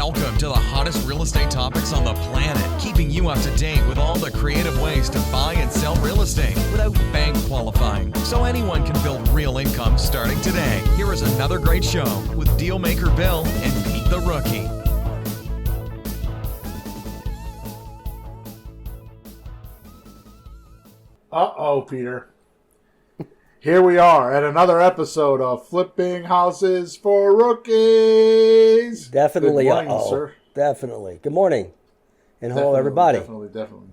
Welcome to the hottest real estate topics on the planet, keeping you up to date with all the creative ways to buy and sell real estate without bank qualifying, so anyone can build real income starting today. Here is another great show with Dealmaker Bill and Pete the Rookie. Uh-oh, Peter. Here we are at another episode of Flipping Houses for Rookies. Definitely. Good morning, sir. Definitely. Good morning. And hello, everybody. Definitely.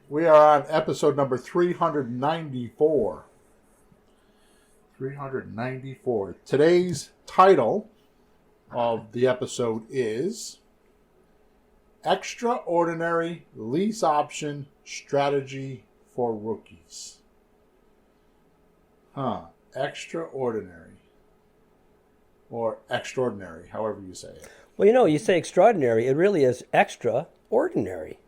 We are on episode number 394. 394. Today's title of the episode is Extraordinary Lease Option Strategy for Rookies. Extraordinary. Or extraordinary, however you say it. Well, you say extraordinary. It really is extraordinary.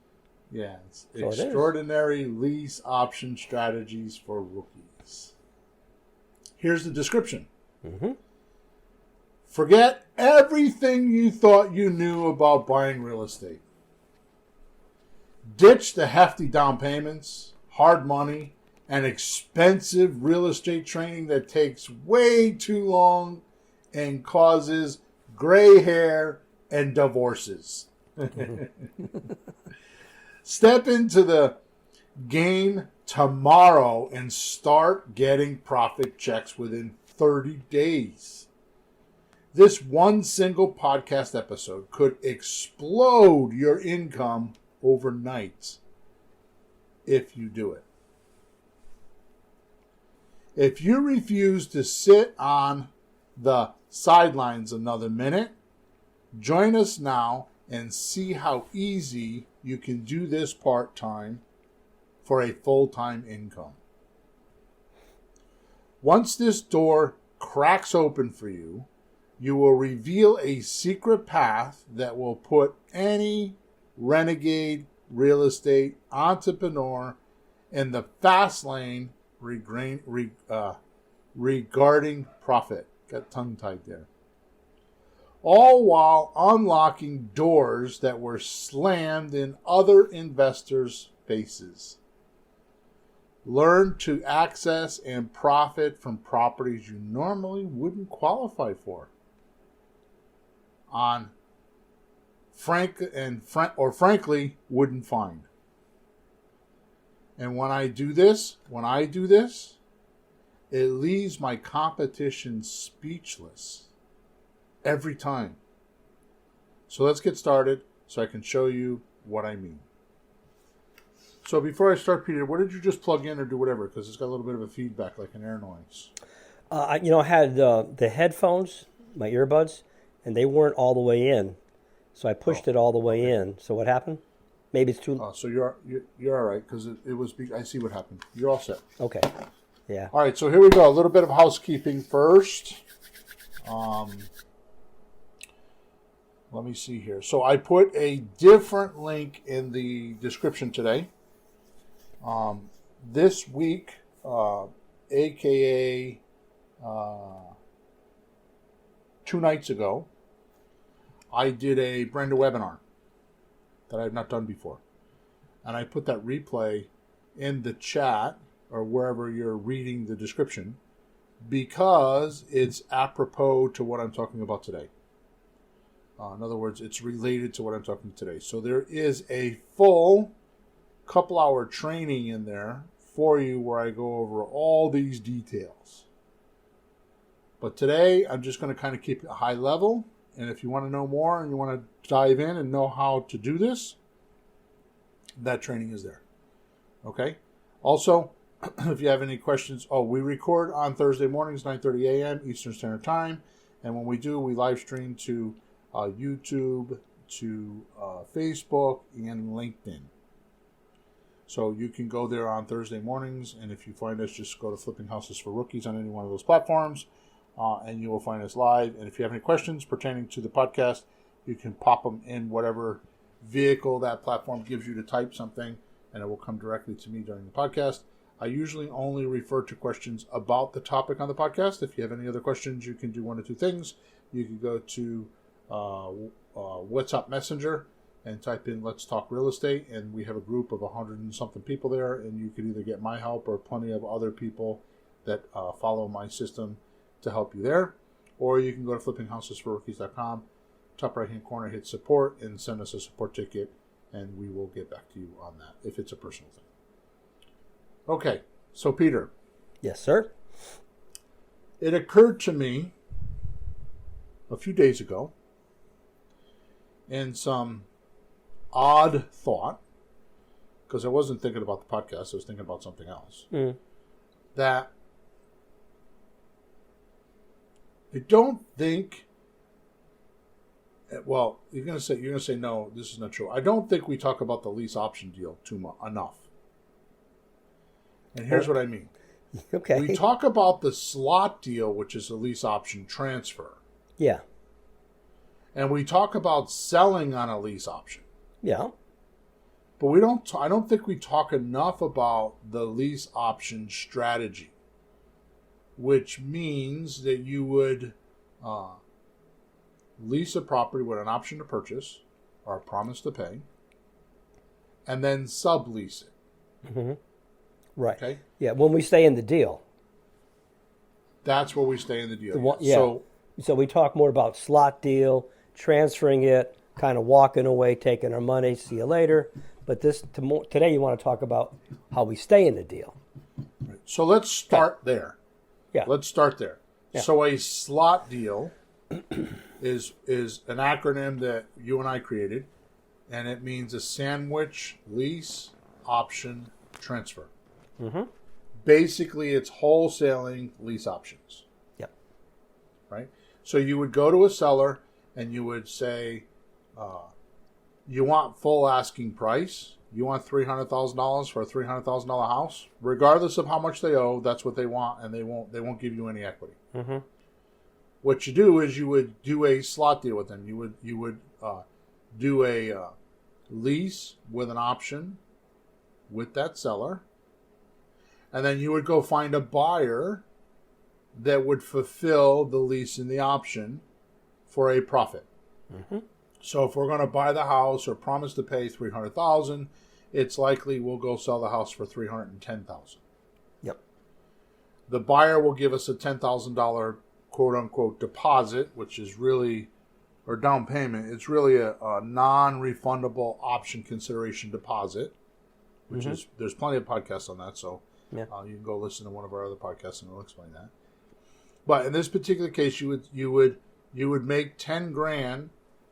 Yeah, it's extraordinary lease option strategies for rookies. Here's the description. Mm-hmm. Forget everything you thought you knew about buying real estate. Ditch the hefty down payments, hard money, and expensive real estate training that takes way too long and causes gray hair and divorces. Step into the game tomorrow and start getting profit checks within 30 days. This one single podcast episode could explode your income overnight if you do it. If you refuse to sit on the sidelines another minute, join us now and see how easy you can do this part-time for a full-time income. Once this door cracks open for you, you will reveal a secret path that will put any renegade real estate entrepreneur in the fast lane regarding profit. Got tongue-tied there. All while unlocking doors that were slammed in other investors' faces. Learn to access and profit from properties you normally wouldn't qualify for. Frankly wouldn't find. And when I do this, it leaves my competition speechless every time. So let's get started so I can show you what I mean. So before I start, Peter, what did you just plug in or do whatever? Because it's got a little bit of a feedback like an air noise. I had the headphones, my earbuds, and they weren't all the way in. So I pushed it all the way in. So what happened? Maybe it's too... So you're all right because it was... I see what happened. You're all set. Okay. Yeah. All right, so here we go. A little bit of housekeeping first. Let me see here. So I put a different link in the description today. This week, a.k.a. 2 nights ago, I did a brand new webinar that I've not done before. And I put that replay in the chat or wherever you're reading the description because it's apropos to what I'm talking about today. In other words, it's related to what I'm talking today. So there is a full couple-hour training in there for you where I go over all these details. But today, I'm just going to kind of keep it high level. And if you want to know more and you want to dive in and know how to do this, that training is there. Okay? Also, if you have any questions, we record on Thursday mornings, 9:30 a.m. Eastern Standard Time. And when we do, we live stream to YouTube, to Facebook, and LinkedIn. So you can go there on Thursday mornings. And if you find us, just go to Flipping Houses for Rookies on any one of those platforms. And you will find us live. And if you have any questions pertaining to the podcast, you can pop them in whatever vehicle that platform gives you to type something, and it will come directly to me during the podcast. I usually only refer to questions about the topic on the podcast. If you have any other questions, you can do one or two things. You can go to WhatsApp Messenger and type in "Let's Talk Real Estate," and we have a group of 100 and something people there, and you can either get my help or plenty of other people that follow my system to help you there, or you can go to flippinghousesforrookies.com, top right-hand corner, hit support, and send us a support ticket, and we will get back to you on that if it's a personal thing. Okay, so Peter. Yes, sir. It occurred to me a few days ago, in some odd thought, because I wasn't thinking about the podcast, I was thinking about something else, that I don't think, well, you're gonna say no, this is not true. I don't think we talk about the lease option deal enough. And here's what I mean. Okay. We talk about the slot deal, which is a lease option transfer. Yeah. And we talk about selling on a lease option. Yeah. But we don't. I don't think we talk enough about the lease option strategy, which means that you would lease a property with an option to purchase or a promise to pay, and then sublease it. Mm-hmm. Right. Okay. Yeah. When we stay in the deal. That's where we stay in the deal. Yeah. So we talk more about slot deal, transferring it, kind of walking away, taking our money, see you later. But today you want to talk about how we stay in the deal. Right. So let's start there. Yeah. Let's start there. Yeah. So a slot deal is an acronym that you and I created, and it means a sandwich lease option transfer. Mm-hmm. Basically, it's wholesaling lease options. Yep. Right? So you would go to a seller and you would say, you want full asking price. You want $300,000 for a $300,000 house, regardless of how much they owe. That's what they want, and they won't give you any equity. Mm-hmm. What you do is you would do a slot deal with them. You would do a lease with an option with that seller, and then you would go find a buyer that would fulfill the lease and the option for a profit. Mm-hmm. So if we're going to buy the house or promise to pay $300,000, it's likely we'll go sell the house for $310,000. Yep. The buyer will give us a $10,000 quote unquote deposit, which is really, or down payment. It's really a non-refundable option consideration deposit, which is, there's plenty of podcasts on that. So you can go listen to one of our other podcasts and it'll explain that. But in this particular case, you would make 10 grand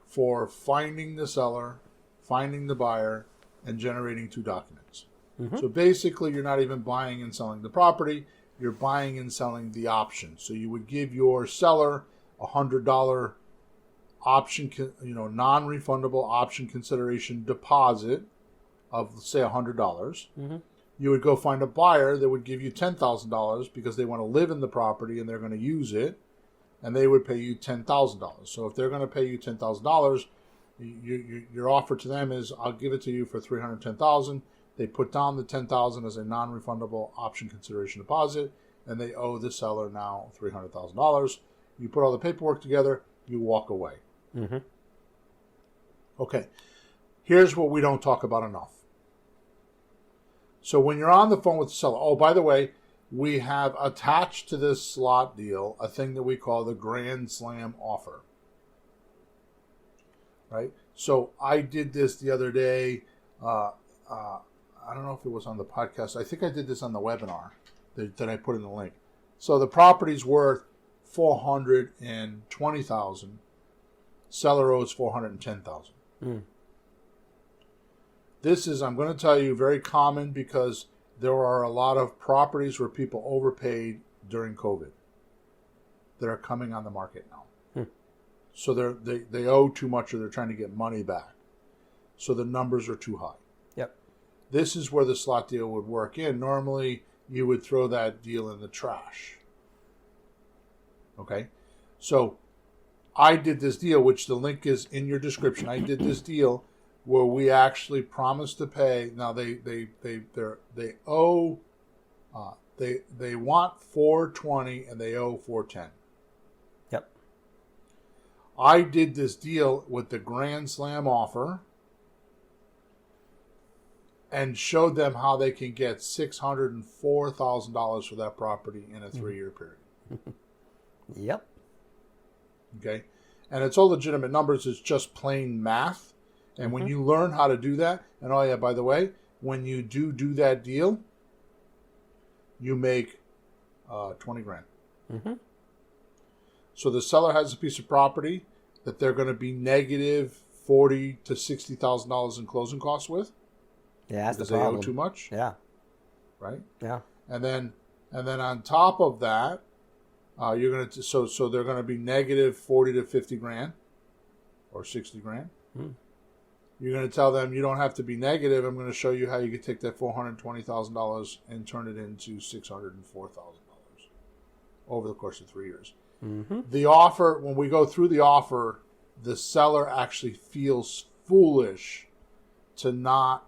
for finding the seller, finding the buyer, and generating 2 documents. Mm-hmm. So basically, you're not even buying and selling the property, you're buying and selling the option. So you would give your seller a $100 option, non-refundable option consideration deposit of, say, $100. Mm-hmm. You would go find a buyer that would give you $10,000 because they want to live in the property and they're going to use it, and they would pay you $10,000. So if they're going to pay you $10,000, your offer to them is, I'll give it to you for $310,000. They put down the $10,000 as a non-refundable option consideration deposit, and they owe the seller now $300,000. You put all the paperwork together, you walk away. Mm-hmm. Okay, here's what we don't talk about enough. So when you're on the phone with the seller, oh, by the way, we have attached to this slot deal a thing that we call the Grand Slam offer. Right? So I did this the other day. I don't know if it was on the podcast. I think I did this on the webinar that I put in the link. So the property's worth $420,000. Seller owes $410,000. Mm. This is, I'm going to tell you, very common because there are a lot of properties where people overpaid during COVID that are coming on the market now. Hmm. So they owe too much or they're trying to get money back. So the numbers are too high. Yep. This is where the slot deal would work in. Normally, you would throw that deal in the trash. Okay? So I did this deal, which the link is in your description. I did this deal where we actually promised to pay. Now they owe, they want $420 and they owe $410. Yep. I did this deal with the Grand Slam offer and showed them how they can get $604,000 for that property in a 3-year period. Yep. Okay? And it's all legitimate numbers. It's just plain math. And when you learn how to do that, and oh yeah, by the way, when you do that deal, you make 20 grand. So the seller has a piece of property that they're going to be negative $40,000 to $60,000 in closing costs with. Yeah, that's because the problem. they owe too much. Yeah. Right. Yeah. And then on top of that, you're going to so they're going to be negative 40 to 50 grand, or 60 grand. You're going to tell them you don't have to be negative. I'm going to show you how you can take that $420,000 and turn it into $604,000 over the course of 3 years. The offer, when we go through the offer, the seller actually feels foolish to not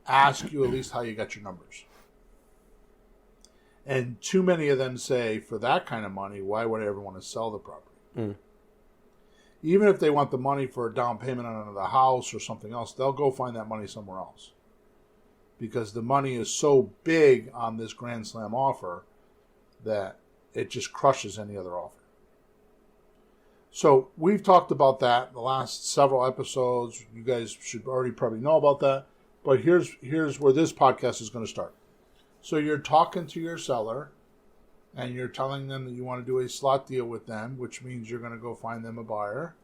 ask you at least how you got your numbers. And too many of them say, for that kind of money, why would I ever want to sell the property? Even if they want the money for a down payment on the house or something else, they'll go find that money somewhere else. Because the money is so big on this Grand Slam offer that it just crushes any other offer. So we've talked about that in the last several episodes. You guys should already probably know about that. But here's where this podcast is going to start. So you're talking to your seller, and you're telling them that you want to do a slot deal with them, which means you're going to go find them a buyer.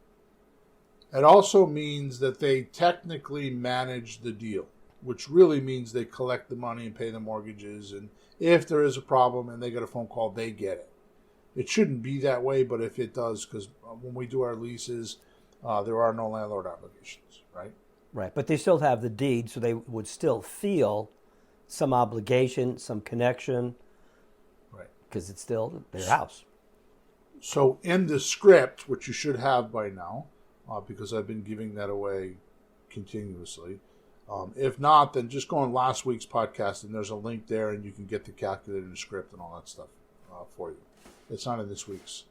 It also means that they technically manage the deal, which really means they collect the money and pay the mortgages. And if there is a problem and they get a phone call, they get it. It shouldn't be that way, but if it does, because when we do our leases, there are no landlord obligations, right? Right, but they still have the deed, so they would still feel some obligation, some connection, right? Because it's still their house. So in the script, which you should have by now, because I've been giving that away continuously. If not, then just go on last week's podcast, and there's a link there, and you can get the calculator and script and all that stuff for you. It's not in this week's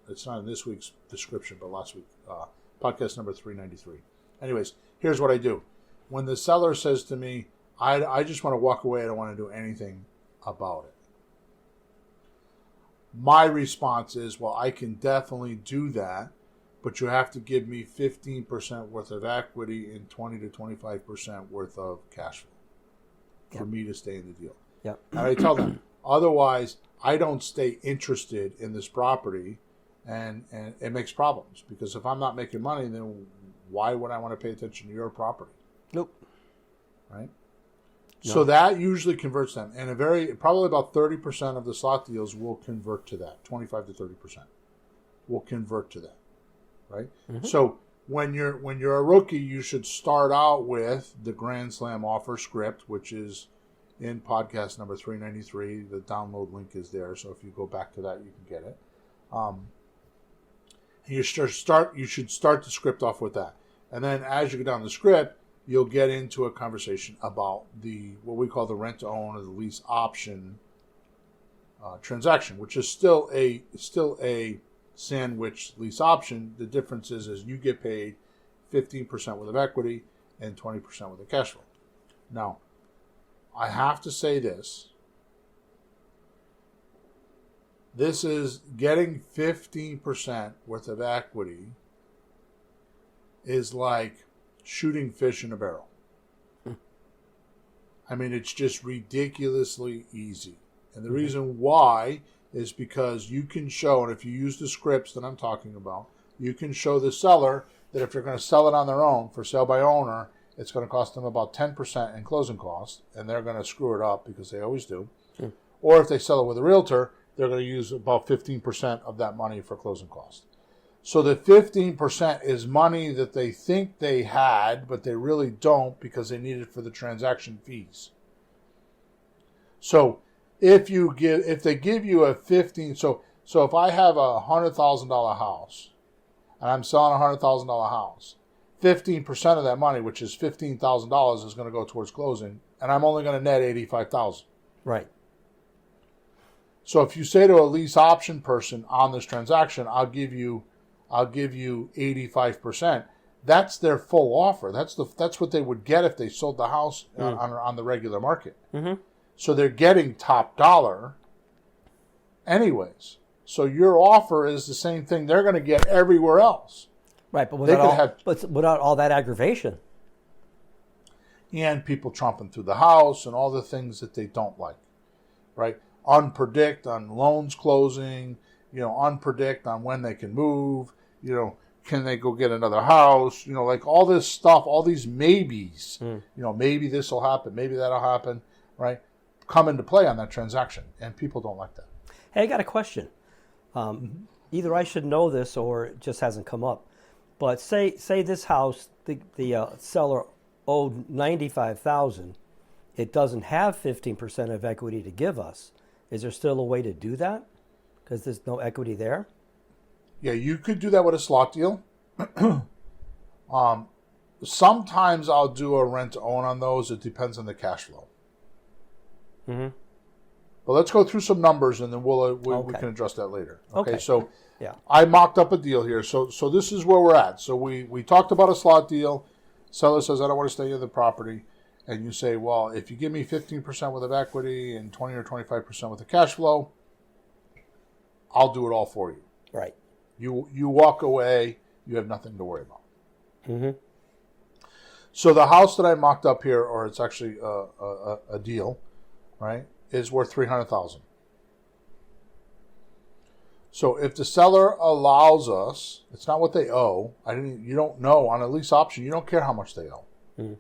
description, but last week, podcast number 393. Anyways, here's what I do. When the seller says to me, I just want to walk away, I don't want to do anything about it. My response is, well, I can definitely do that, but you have to give me 15% worth of equity and 20 to 25% worth of cash flow for me to stay in the deal. Yep. And I tell them, otherwise, I don't stay interested in this property, and it makes problems. Because if I'm not making money, then why would I want to pay attention to your property? Nope. Right? No. So that usually converts them. And probably about 30% of the slot deals will convert to that. 25 to 30% will convert to that. Right? So when you're a rookie, you should start out with the Grand Slam offer script, which is in podcast number 393. The download link is there, so if you go back to that, you can get it. You should start the script off with that, and then as you go down the script, you'll get into a conversation about what we call the rent to own or the lease option transaction, which is still a sandwich lease option. The difference is you get paid 15% worth of equity and 20% worth of cash flow. Now, I have to say this. This is getting 15% worth of equity is like shooting fish in a barrel. I mean, it's just ridiculously easy. And the reason why is because you can show, and if you use the scripts that I'm talking about, you can show the seller that if they're going to sell it on their own for sale by owner, it's going to cost them about 10% in closing costs, and they're going to screw it up because they always do. Or if they sell it with a realtor, they're going to use about 15% of that money for closing costs. So the 15% is money that they think they had, but they really don't because they need it for the transaction fees. So if they give you a 15, so if I have a $100,000 house and I'm selling a $100,000 house, 15% of that money, which is $15,000, is going to go towards closing, and I'm only going to net $85,000. Right. So if you say to a lease option person on this transaction, I'll give you I'll give you 85%. That's their full offer. That's what they would get if they sold the house on the regular market. Mm-hmm. So they're getting top dollar anyways. So your offer is the same thing they're going to get everywhere else. Right, but without all that aggravation. And people tromping through the house and all the things that they don't like, right? Unpredict on loans closing, unpredict on when they can move, can they go get another house, like all this stuff, all these maybes, maybe this will happen, maybe that'll happen, right? Come into play on that transaction, and people don't like that. Hey, I got a question. Either I should know this or it just hasn't come up. But say this house, the seller owed $95,000. It doesn't have 15% of equity to give us. Is there still a way to do that? Because there's no equity there? Yeah, you could do that with a slot deal. Sometimes I'll do a rent to own on those. It depends on the cash flow. Mm-hmm. But let's go through some numbers, and then we can address that later. Okay. So yeah. I mocked up a deal here. So this is where we're at. So we talked about a slot deal. Seller says, I don't want to stay in the property. And you say, well, if you give me 15% worth of equity and 20 or 25% with the cash flow, I'll do it all for you. Right. You walk away, you have nothing to worry about. Mm-hmm. So the house that I mocked up here, or it's actually a deal, right, is worth $300,000. So if the seller allows us, it's not what they owe. You don't know on a lease option. You don't care how much they owe. Mm-hmm.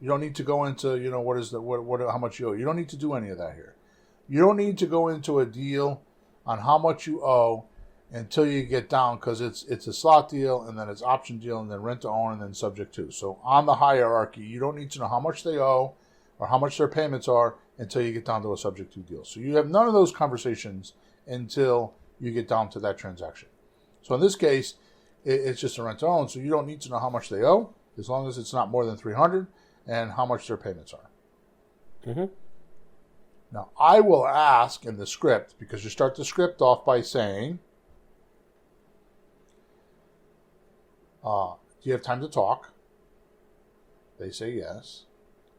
You don't need to go into how much you owe. You don't need to do any of that here. You don't need to go into a deal on how much you owe until you get down, because it's a slot deal, and then it's option deal, and then rent to own, and then subject to. So on the hierarchy, you don't need to know how much they owe or how much their payments are until you get down to a subject to deal. So you have none of those conversations until you get down to that transaction. So in this case, it's just a rent to own, so you don't need to know how much they owe, as long as it's not more than $300, and how much their payments are. Mm-hmm. Now, I will ask in the script, because you start the script off by saying, do you have time to talk? They say yes.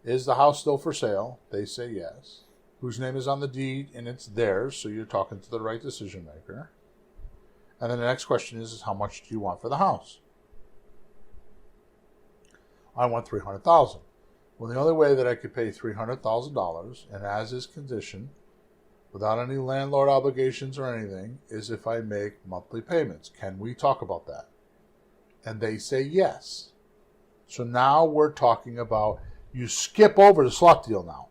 Is the house still for sale? They say yes. Whose name is on the deed, and it's theirs, so you're talking to the right decision maker. And then the next question is how much do you want for the house? I want $300,000. Well, the only way that I could pay $300,000, and as is conditioned, without any landlord obligations or anything, is if I make monthly payments. Can we talk about that? And they say yes. So now we're talking about, you skip over the slot deal now,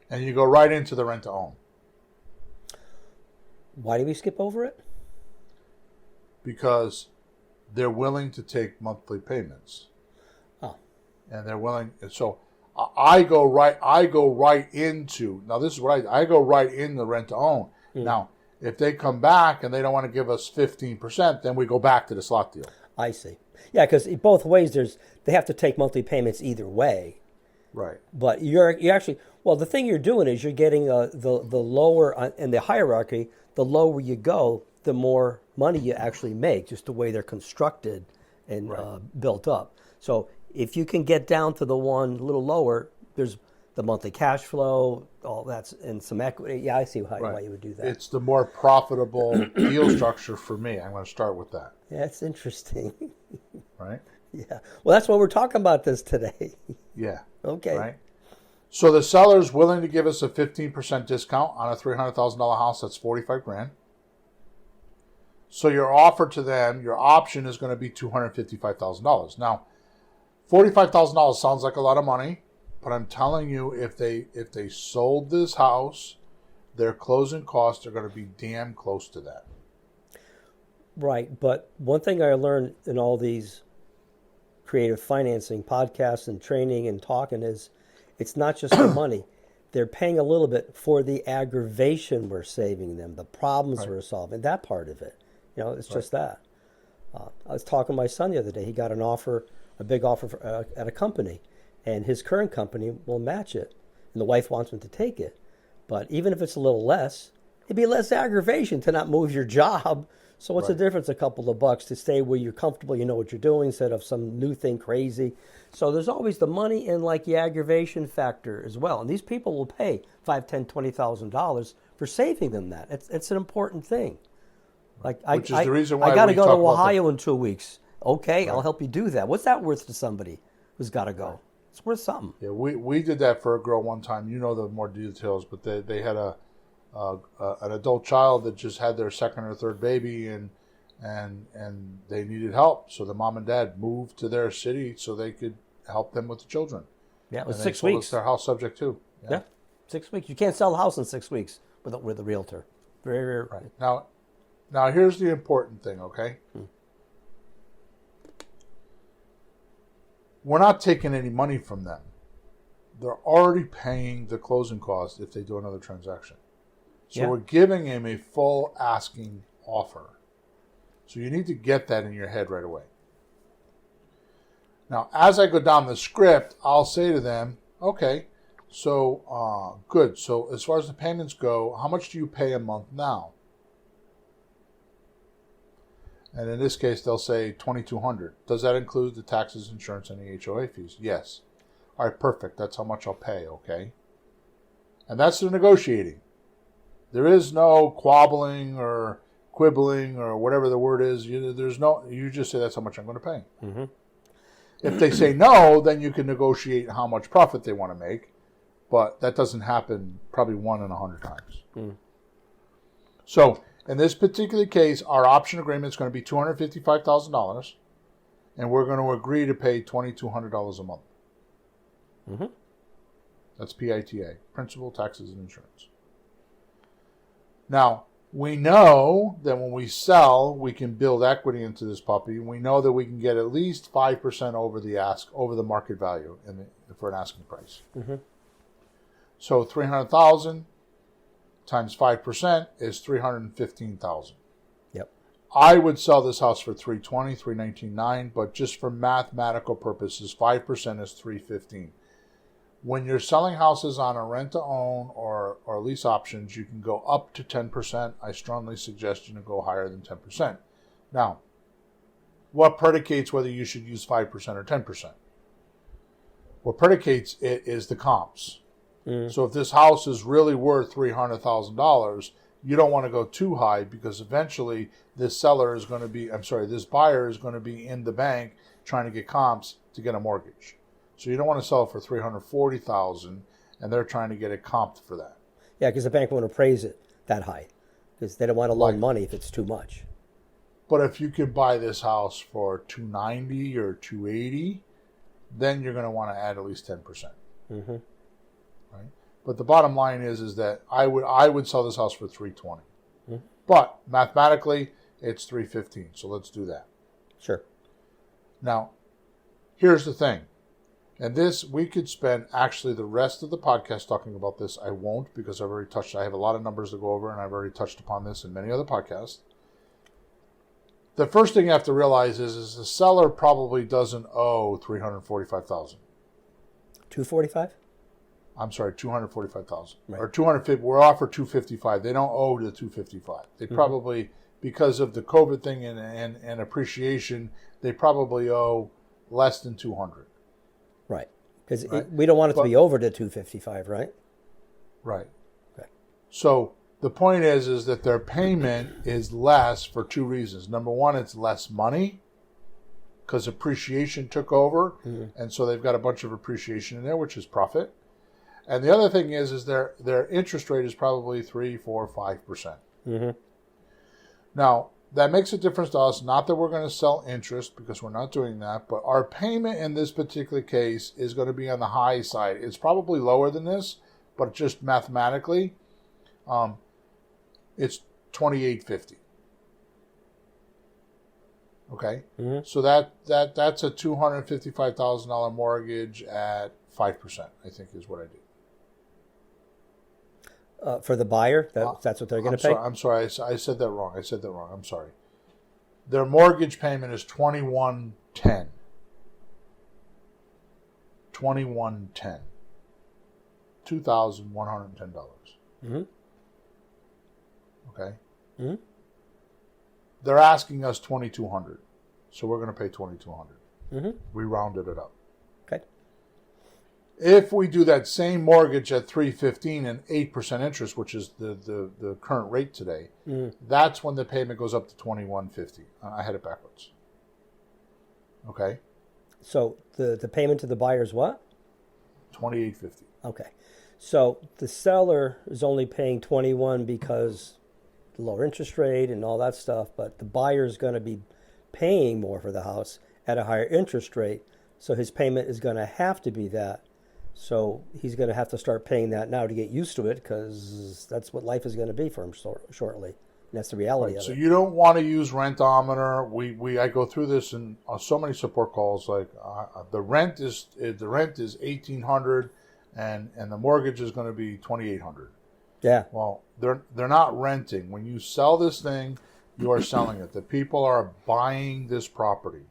and you go right into the rent to own. Why do we skip over it? Because they're willing to take monthly payments. Oh. And they're willing. So I go right into, now this is what I go right in the rent to own. Mm. Now, if they come back and they don't want to give us 15%, then we go back to the slot deal. I see. Yeah, because both ways they have to take monthly payments either way. Right. But you actually, the thing you're doing is you're getting the lower in the hierarchy. The lower you go, the more money you actually make, just the way they're constructed and built up. So if you can get down to the one a little lower, there's the monthly cash flow, all that's, and some equity. Yeah, I see why you would do that. It's the more profitable deal structure for me. I'm going to start with that. Yeah, that's interesting. Right? Yeah. Well, that's what we're talking about this today. Yeah. Okay. Right? So the seller's willing to give us a 15% discount on a $300,000 house. That's $45,000. So your offer to them, your option is going to be $255,000. Now, $45,000 sounds like a lot of money, but I'm telling you, if they sold this house, their closing costs are going to be damn close to that. Right, but one thing I learned in all these creative financing podcasts and training and talking is it's not just the money. They're paying a little bit for the aggravation we're saving them, the problems we're solving, that part of it. It's just that. I was talking to my son the other day. He got a big offer at a company, and his current company will match it, and the wife wants him to take it. But even if it's a little less, it'd be less aggravation to not move your job. So what's the difference? A couple of bucks to stay where you're comfortable, you know what you're doing, instead of some new thing crazy. So there's always the money and like the aggravation factor as well. And these people will pay $5,000, $10,000, $20,000 for saving them that. It's an important thing. Like Which is the reason why I got to we go to talk about Ohio in 2 weeks. Okay, I'll help you do that. What's that worth to somebody who's got to go? It's worth something. Yeah, we did that for a girl one time. You know the more details, but they had an adult child that just had their second or third baby, and they needed help. So the mom and dad moved to their city so they could help them with the children. Yeah, it was and 6 they sold weeks. us their house subject too. Yeah, 6 weeks. You can't sell a house in 6 weeks with a realtor. Very Right. Now here's the important thing, okay? We're not taking any money from them. They're already paying the closing costs if they do another transaction. So we're giving them a full asking offer. So you need to get that in your head right away. Now, as I go down the script, I'll say to them, okay, so good. So as far as the payments go, how much do you pay a month now? And in this case, they'll say $2,200. Does that include the taxes, insurance, and the HOA fees? Yes. All right, perfect. That's how much I'll pay, okay? And that's the negotiating. There is no quabbling or quibbling or whatever the word is. You just say that's how much I'm going to pay. Mm-hmm. If they say no, then you can negotiate how much profit they want to make. But that doesn't happen probably 1 in 100 times. Mm. So in this particular case, our option agreement is going to be $255,000, and we're going to agree to pay $2,200 a month. Mm-hmm. That's PITA, principal, taxes, and insurance. Now, we know that when we sell, we can build equity into this puppy. We know that we can get at least 5% over the market value for an asking price. Mm-hmm. So $300,000 times 5% is $315,000. Yep. I would sell this house for $320,000, $319,900, but just for mathematical purposes, 5% is $315,000. When you're selling houses on a rent-to-own or lease options, you can go up to 10%. I strongly suggest you to go higher than 10%. Now, what predicates whether you should use 5% or 10%? What predicates it is the comps. Mm. So if this house is really worth $300,000, you don't want to go too high because eventually this buyer is going to be in the bank trying to get comps to get a mortgage. So you don't want to sell it for $340,000, and they're trying to get it comped for that. Yeah, because the bank won't appraise it that high, because they don't want to loan money if it's too much. But if you can buy this house for $290,000 or $280,000, then you're going to want to add at least 10%. Mm-hmm. Right? But the bottom line is that I would sell this house for $320,000. Mm-hmm. But mathematically, it's $315,000. So let's do that. Sure. Now, here's the thing. And this, we could spend actually the rest of the podcast talking about this. I won't because I've already touched. I have a lot of numbers to go over, and I've already touched upon this in many other podcasts. The first thing you have to realize is the seller probably doesn't owe $345,000. $245,000? I'm sorry, $245,000 right. Or $250,000. We're offered $255,000. They don't owe the $255,000. They probably, because of the COVID thing and appreciation, they probably owe less than $200,000. Right, because we don't want it to be over to $255,000, right? Right. Okay. So the point is that their payment is less for two reasons. Number one, it's less money because appreciation took over, and so they've got a bunch of appreciation in there, which is profit. And the other thing is their interest rate is probably 3%, 4%, 5%. Mm-hmm. Now, that makes a difference to us. Not that we're going to sell interest because we're not doing that, but our payment in this particular case is going to be on the high side. It's probably lower than this, but just mathematically, it's $2,850. Okay, so that's a $255,000 mortgage at 5%. I think is what I did. For the buyer, that's what they're going to pay? I'm sorry, I said that wrong. I'm sorry. Their mortgage payment is $2,110. $2,110. $2,110. Mm-hmm. Okay? Mm-hmm. they're asking us $2,200, so we're going to pay $2,200. Mm-hmm. We rounded it up. Okay. If we do that same mortgage at $315 and 8% interest, which is the current rate today, that's when the payment goes up to $2,150. I had it backwards. Okay. So the payment to the buyer is what? $2,850. Okay. So the seller is only paying 21 because the lower interest rate and all that stuff, but the buyer is going to be paying more for the house at a higher interest rate, so his payment is going to have to be that. So he's going to have to start paying that now to get used to it, because that's what life is going to be for him shortly. And that's the reality of it. So you don't want to use Rentometer. I go through this in so many support calls. Like the rent is $1,800, and the mortgage is going to be $2,800. Yeah. Well, they're not renting. When you sell this thing, you are selling it. The people are buying this property,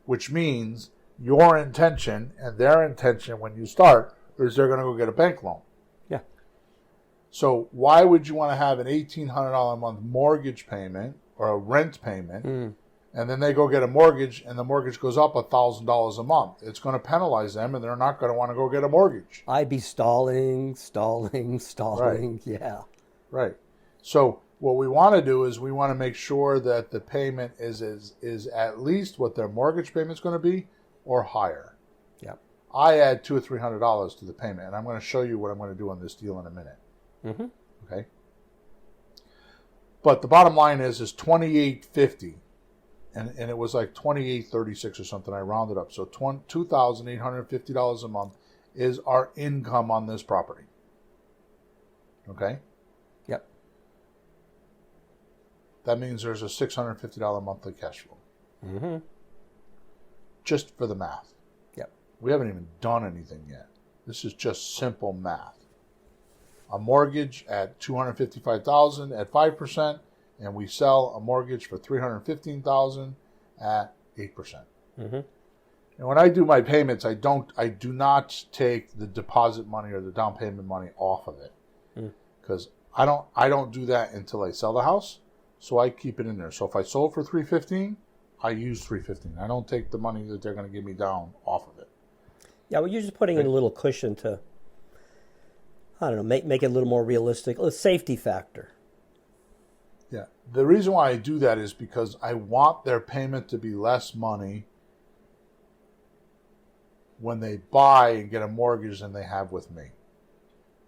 which means your intention and their intention when you start is they're going to go get a bank loan. Yeah. So why would you want to have an $1,800 a month mortgage payment or a rent payment, and then they go get a mortgage and the mortgage goes up $1,000 a month? It's going to penalize them, and they're not going to want to go get a mortgage. I'd be stalling. Right. Yeah. Right. So what we want to do is we want to make sure that the payment is at least what their mortgage payment is going to be, or higher. Yeah. I add $200 or $300 to the payment, and I'm going to show you what I'm going to do on this deal in a minute. Mm-hmm. Okay. But the bottom line is $2,850, and it was like $2,836 or something. I rounded up, so $2,850 a month is our income on this property. Okay. Yep. That means there's a $650 monthly cash flow. Mm-hmm. Just for the math. Yep. We haven't even done anything yet. This is just simple math. A mortgage at $255,000 at 5%, and we sell a mortgage for $315,000 at 8%. Mm-hmm. And when I do my payments, I do not take the deposit money or the down payment money off of it, because I don't do that until I sell the house. So I keep it in there. So if I sold for $315,000, I use $315,000. I don't take the money that they're going to give me down off of it. Yeah, well, you're just putting in a little cushion to, I don't know, make it a little more realistic. A safety factor. Yeah. The reason why I do that is because I want their payment to be less money when they buy and get a mortgage than they have with me.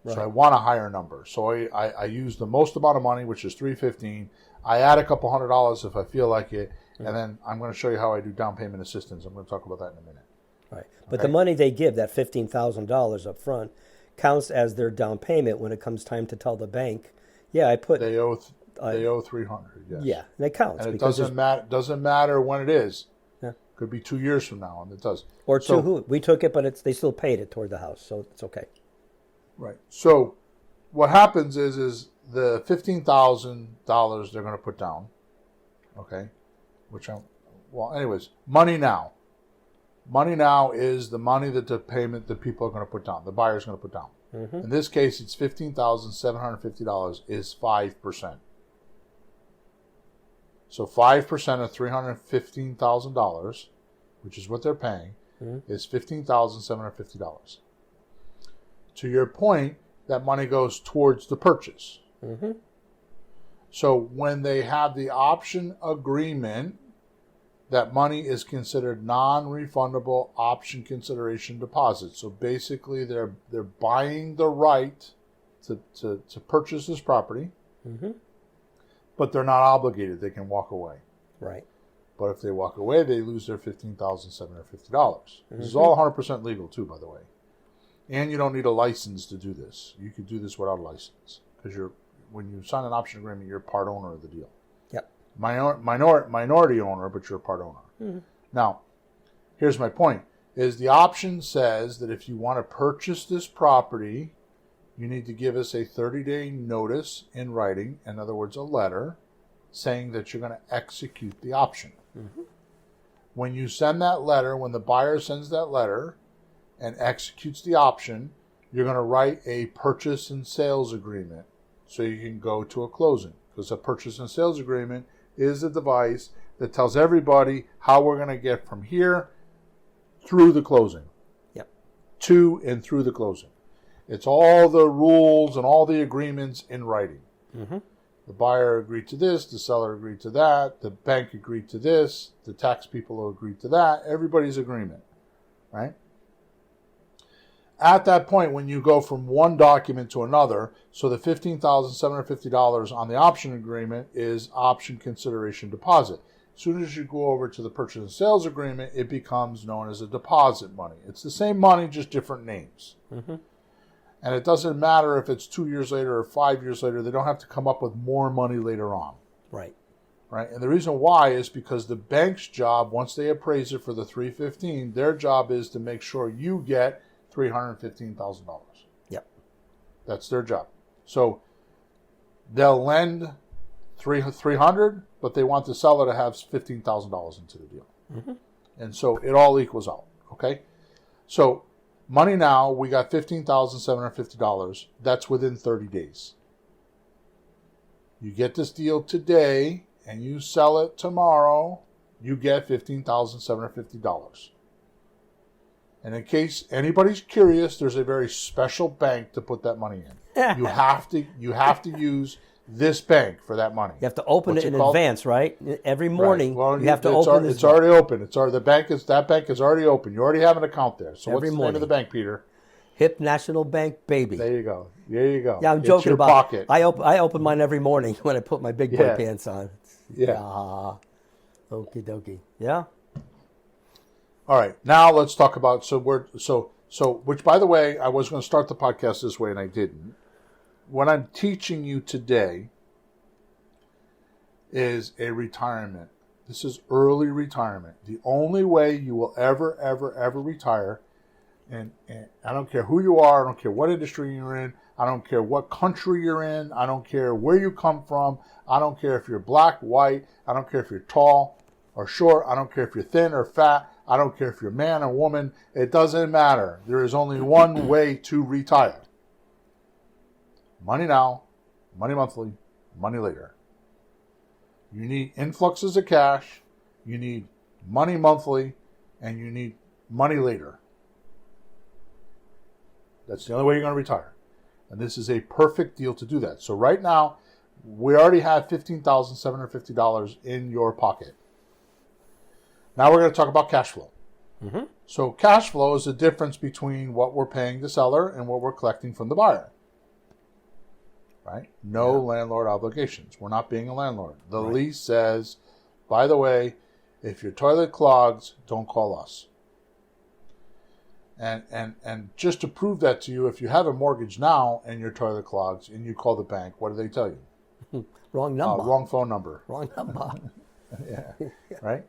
Right. So I want a higher number. So I use the most amount of money, which is $315,000. I add a couple $100 if I feel like it, and then I'm going to show you how I do down payment assistance. I'm going to talk about that in a minute. Right. But the money they give, that $15,000 up front, counts as their down payment when it comes time to tell the bank, yeah, I put... They owe $300, yes. Yeah, and it counts. And it doesn't matter when it is. Yeah. Could be 2 years from now, and it does. Or we took it, but they still paid it toward the house, so it's okay. Right. So what happens is the $15,000 they're going to put down, okay, anyways, money now. Money now is the money that the people are going to put down, the buyer's going to put down. Mm-hmm. In this case, it's $15,750 is 5%. So 5% of $315,000, which is what they're paying, is $15,750. To your point, that money goes towards the purchase. Mm-hmm. So when they have the option agreement, that money is considered non-refundable option consideration deposit. So basically, they're buying the right to purchase this property, but they're not obligated. They can walk away. Right. But if they walk away, they lose their $15,750. This is all 100% legal too, by the way. And you don't need a license to do this. You could do this without a license, because when you sign an option agreement, you're part owner of the deal. Yep. Minority owner, but you're a part owner. Mm-hmm. Now, here's my point: is the option says that if you want to purchase this property, you need to give us a 30-day notice in writing. In other words, a letter saying that you're going to execute the option. Mm-hmm. When you send that letter, when the buyer sends that letter and executes the option, you're going to write a purchase and sales agreement so you can go to a closing. Because a purchase and sales agreement is a device that tells everybody how we're going to get from here through the closing. Yep. To and through the closing. It's all the rules and all the agreements in writing. Mm-hmm. The buyer agreed to this, the seller agreed to that, the bank agreed to this, the tax people agreed to that, everybody's agreement, right? At that point, when you go from one document to another, so the $15,750 on the option agreement is option consideration deposit. As soon as you go over to the purchase and sales agreement, it becomes known as a deposit money. It's the same money, just different names. Mm-hmm. And it doesn't matter if it's 2 years later or 5 years later. They don't have to come up with more money later on. Right. Right. And the reason why is because the bank's job, once they appraise it for the $315,000, their job is to make sure you get $315,000. Yep. That's their job. So they'll lend $300,000, but they want the seller to have $15,000 into the deal. Mm-hmm. And so it all equals out. Okay. So money now, we got $15,750. That's within 30 days. You get this deal today and you sell it tomorrow, you get $15,750. And in case anybody's curious, there's a very special bank to put that money in. You have to use this bank for that money. You have to open What's it in called? advance, right? Every morning, Right. Well, you have to open this. It's already open. That bank is already open. You already have an account there. So Every what's the name morning. of the bank, Peter? Hip National Bank, baby. There you go. Yeah, I'm It's joking your about pocket. I open mine every morning when I put my big boy Yeah. pants on. Yeah. Okie dokie. Yeah. All right. Now let's talk about which, by the way, I was going to start the podcast this way and I didn't. What I'm teaching you today is a retirement. This is early retirement. The only way you will ever retire, and I don't care who you are, I don't care what industry you're in, I don't care what country you're in, I don't care where you come from, I don't care if you're black, white, I don't care if you're tall or short, I don't care if you're thin or fat, I don't care if you're man or woman, it doesn't matter. There is only one way to retire. Money now, money monthly, money later. You need influxes of cash, you need money monthly, and you need money later. That's the only way you're going to retire. And this is a perfect deal to do that. So right now, we already have $15,750 in your pocket. Now we're going to talk about cash flow. Mm-hmm. So cash flow is the difference between what we're paying the seller and what we're collecting from the buyer. Right? No landlord obligations. We're not being a landlord. The lease says, by the way, if your toilet clogs, don't call us. And just to prove that to you, if you have a mortgage now and your toilet clogs and you call the bank, what do they tell you? Wrong number. Wrong phone number. Wrong number. Yeah. Right?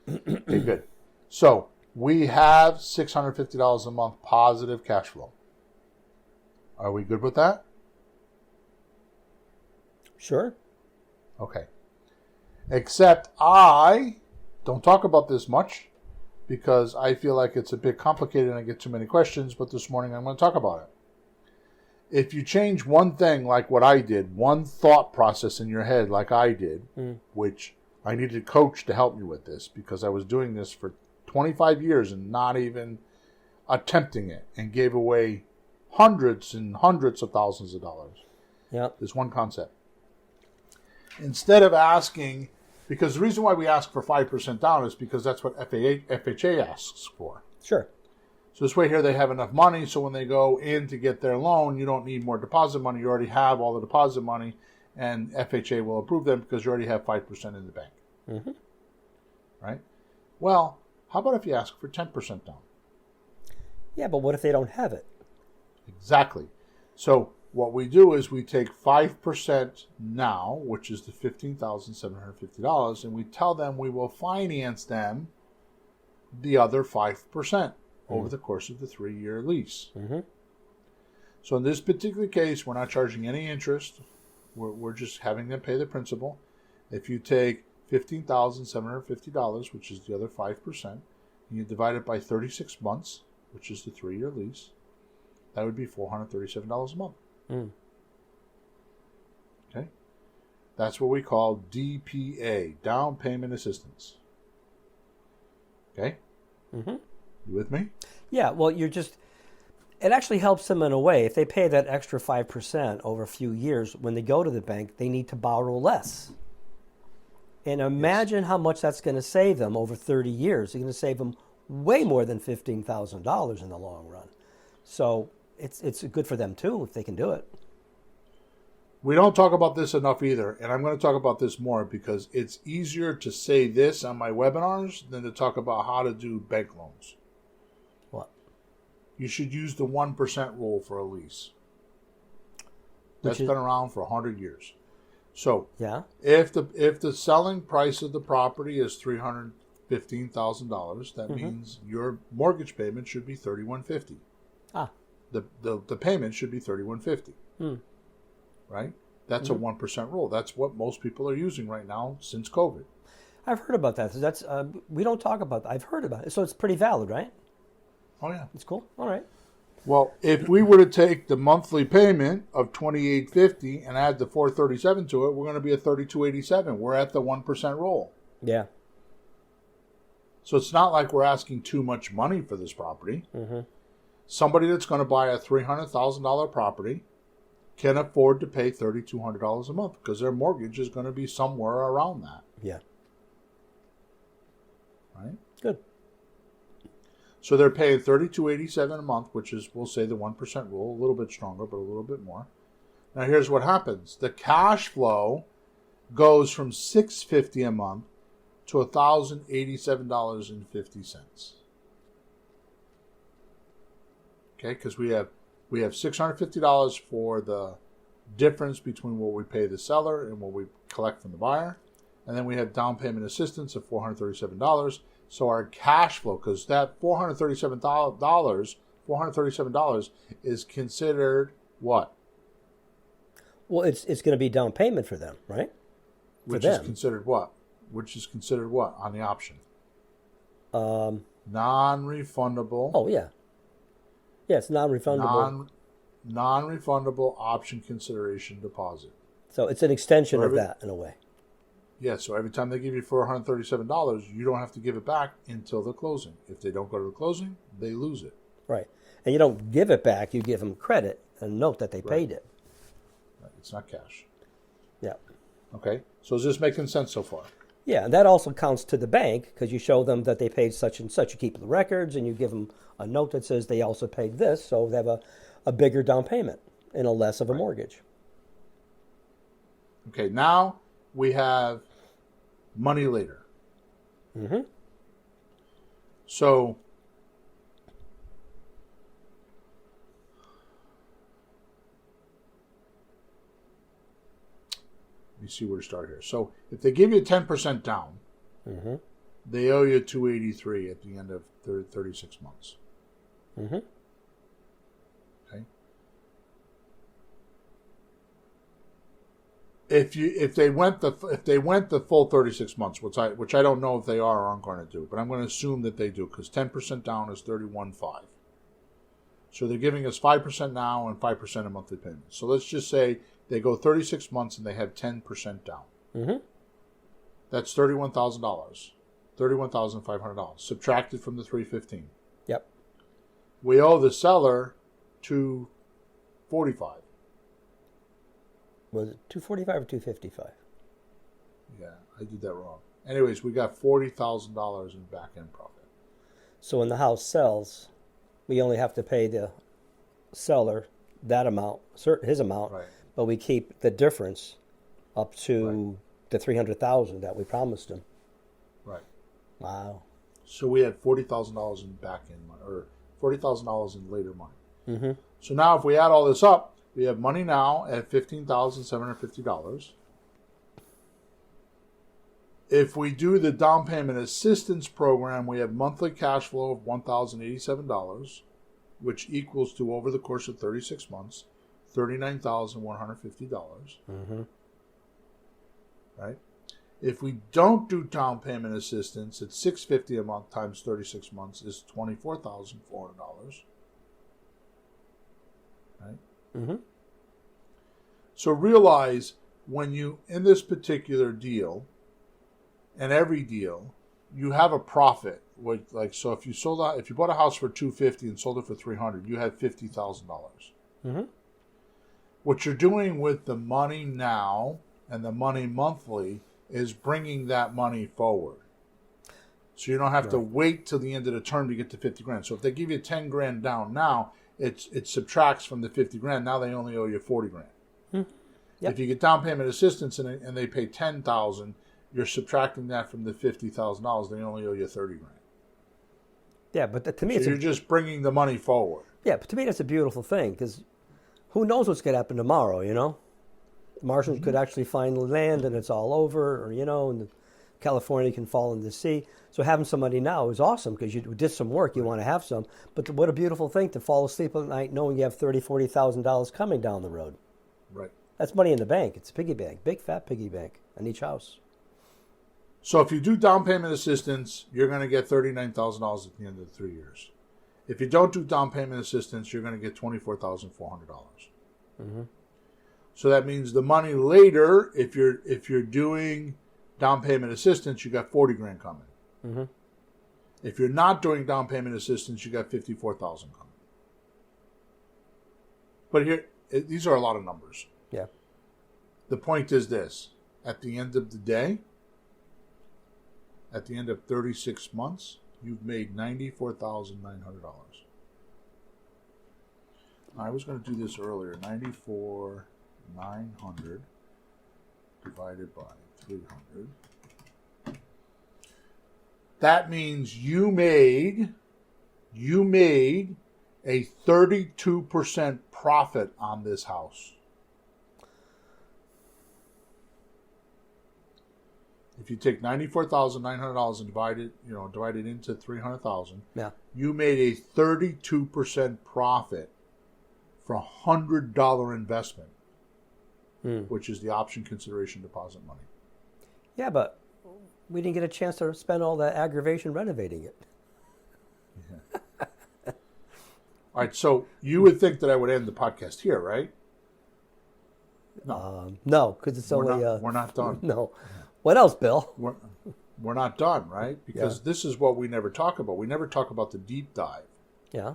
Okay, good. So we have $650 a month positive cash flow. Are we good with that? Sure. Okay. Except I don't talk about this much because I feel like it's a bit complicated and I get too many questions, but this morning I'm going to talk about it. If you change one thing like what I did, one thought process in your head like I did, which I needed a coach to help me with this because I was doing this for 25 years and not even attempting it and gave away hundreds and hundreds of thousands of dollars. Yeah. This one concept. Instead of asking, because the reason why we ask for 5% down is because that's what FHA asks for. Sure. So this way here they have enough money, so when they go in to get their loan, you don't need more deposit money. You already have all the deposit money, and FHA will approve them because you already have 5% in the bank. Mm-hmm. Right? Well, how about if you ask for 10% down? Yeah, but what if they don't have it? Exactly. So what we do is we take 5% now, which is the $15,750, and we tell them we will finance them the other 5% over the course of the 3-year lease. Mm-hmm. So in this particular case, we're not charging any interest. We're just having them pay the principal. If you take $15,750, which is the other 5%, and you divide it by 36 months, which is the 3-year lease, that would be $437 a month. Mm. Okay? That's what we call DPA, down payment assistance. Okay? Mm-hmm. You with me? Yeah, well, it actually helps them in a way. If they pay that extra 5% over a few years, when they go to the bank, they need to borrow less. And imagine how much that's going to save them over 30 years. It's going to save them way more than $15,000 in the long run. So it's good for them too if they can do it. We don't talk about this enough either, and I'm going to talk about this more because it's easier to say this on my webinars than to talk about how to do bank loans. What? You should use the 1% rule for a lease. That's Which is, been around for 100 years. So, yeah. if the selling price of the property is $315,000, that means your mortgage payment should be $3,150. Ah. The payment should be $3,150. Hmm. Right? That's a 1% rule. That's what most people are using right now since COVID. I've heard about that. That's we don't talk about that. I've heard about it. So it's pretty valid, right? Oh yeah. It's cool. All right. Well, if we were to take the monthly payment of $2,850 and add the $437 to it, we're going to be at $3,287. We're at the 1% rule. Yeah. So it's not like we're asking too much money for this property. Mm-hmm. Somebody that's going to buy a $300,000 property can afford to pay $3,200 a month because their mortgage is going to be somewhere around that. Yeah. Right? Good. So they're paying $3,287 a month, which is, we'll say, the 1% rule, a little bit stronger, but a little bit more. Now here's what happens. The cash flow goes from $650 a month to $1,087.50. Okay, because we have $650 for the difference between what we pay the seller and what we collect from the buyer. And then we have down payment assistance of $437. So our cash flow, because that $437 is considered what? Well, it's going to be down payment for them, right? Which is considered what? Which is considered what on the option? Non-refundable. Oh, yeah. Yeah, it's non-refundable. Non-refundable option consideration deposit. So it's an extension of that in a way. Yeah, so every time they give you $437, you don't have to give it back until the closing. If they don't go to the closing, they lose it. Right. And you don't give it back, you give them credit and note that they paid it. Right. It's not cash. Yeah. Okay, so is this making sense so far? Yeah, and that also counts to the bank because you show them that they paid such and such. You keep the records and you give them a note that says they also paid this, so they have a bigger down payment and a less of a mortgage. Okay, now we have money later. Mm-hmm. So let me see where to start here. So if they give you 10% down, they owe you $283 at the end of 36 months. Mm-hmm. Okay. If they went the full 36 months, which I don't know if they are or aren't going to do, but I'm going to assume that they do because 10% down is $31,500. So they're giving us 5% now and 5% a monthly payment. So let's just say they go 36 months and they have 10% down. Mm-hmm. That's $31,000, $31,500 subtracted from the $315. Yep. We owe the seller $245. Was it $245 or $255? Yeah, I did that wrong. Anyways, we got $40,000 in back end profit. So when the house sells, we only have to pay the seller that amount, his amount, Right. but we keep the difference up to the $300,000 that we promised him. Right. Wow. So we had $40,000 in back end money, or $40,000 in later money. Mm-hmm. So now if we add all this up, we have money now at $15,750. If we do the down payment assistance program, we have monthly cash flow of $1,087, which equals to, over the course of 36 months, $39,150. Mm-hmm. Right? If we don't do down payment assistance, it's $650 a month times 36 months is $24,400. Mm-hmm. So realize when you, in this particular deal, and every deal, you have a profit. So if you bought a house for $250 and sold it for $300, you had $50,000. Mm-hmm. What you're doing with the money now and the money monthly is bringing that money forward. So you don't have to wait till the end of the term to get to 50 grand. So if they give you 10 grand down now, it subtracts from the 50 grand. Now they only owe you 40 grand. Mm-hmm. Yep. If you get down payment assistance and they pay 10,000, you're subtracting that from the $50,000. They only owe you 30 grand. Yeah, but to me, So you're just bringing the money forward. Yeah, but to me, that's a beautiful thing because who knows what's going to happen tomorrow, you know? The Martians could actually find land and it's all over, or, you know, and California can fall in the sea. So having some money now is awesome because you did some work, you want to have some. But what a beautiful thing to fall asleep at night knowing you have $30,000, $40,000 coming down the road. Right. That's money in the bank. It's a piggy bank, big fat piggy bank on each house. So if you do down payment assistance, you're going to get $39,000 at the end of the 3 years. If you don't do down payment assistance, you're going to get $24,400. Mm-hmm. So that means the money later, if you're doing down payment assistance, you got 40 grand coming. Mm-hmm. If you're not doing down payment assistance, you got 54,000 coming. But here, these are a lot of numbers. Yeah. The point is this: at the end of the day, at the end of 36 months, you've made $94,900. I was going to do this earlier. 94,900 divided by 300. That means you made a 32% profit on this house. If you take $94,900 and divide it into 300,000, Yeah. you made a 32% profit for a $100 investment, which is the option consideration deposit money. Yeah, but we didn't get a chance to spend all that aggravation renovating it. Yeah. All right, so you would think that I would end the podcast here, right? No, because it's only... we're not done. No. What else, Bill? We're not done, right? Because this is what we never talk about. We never talk about the deep dive. Yeah.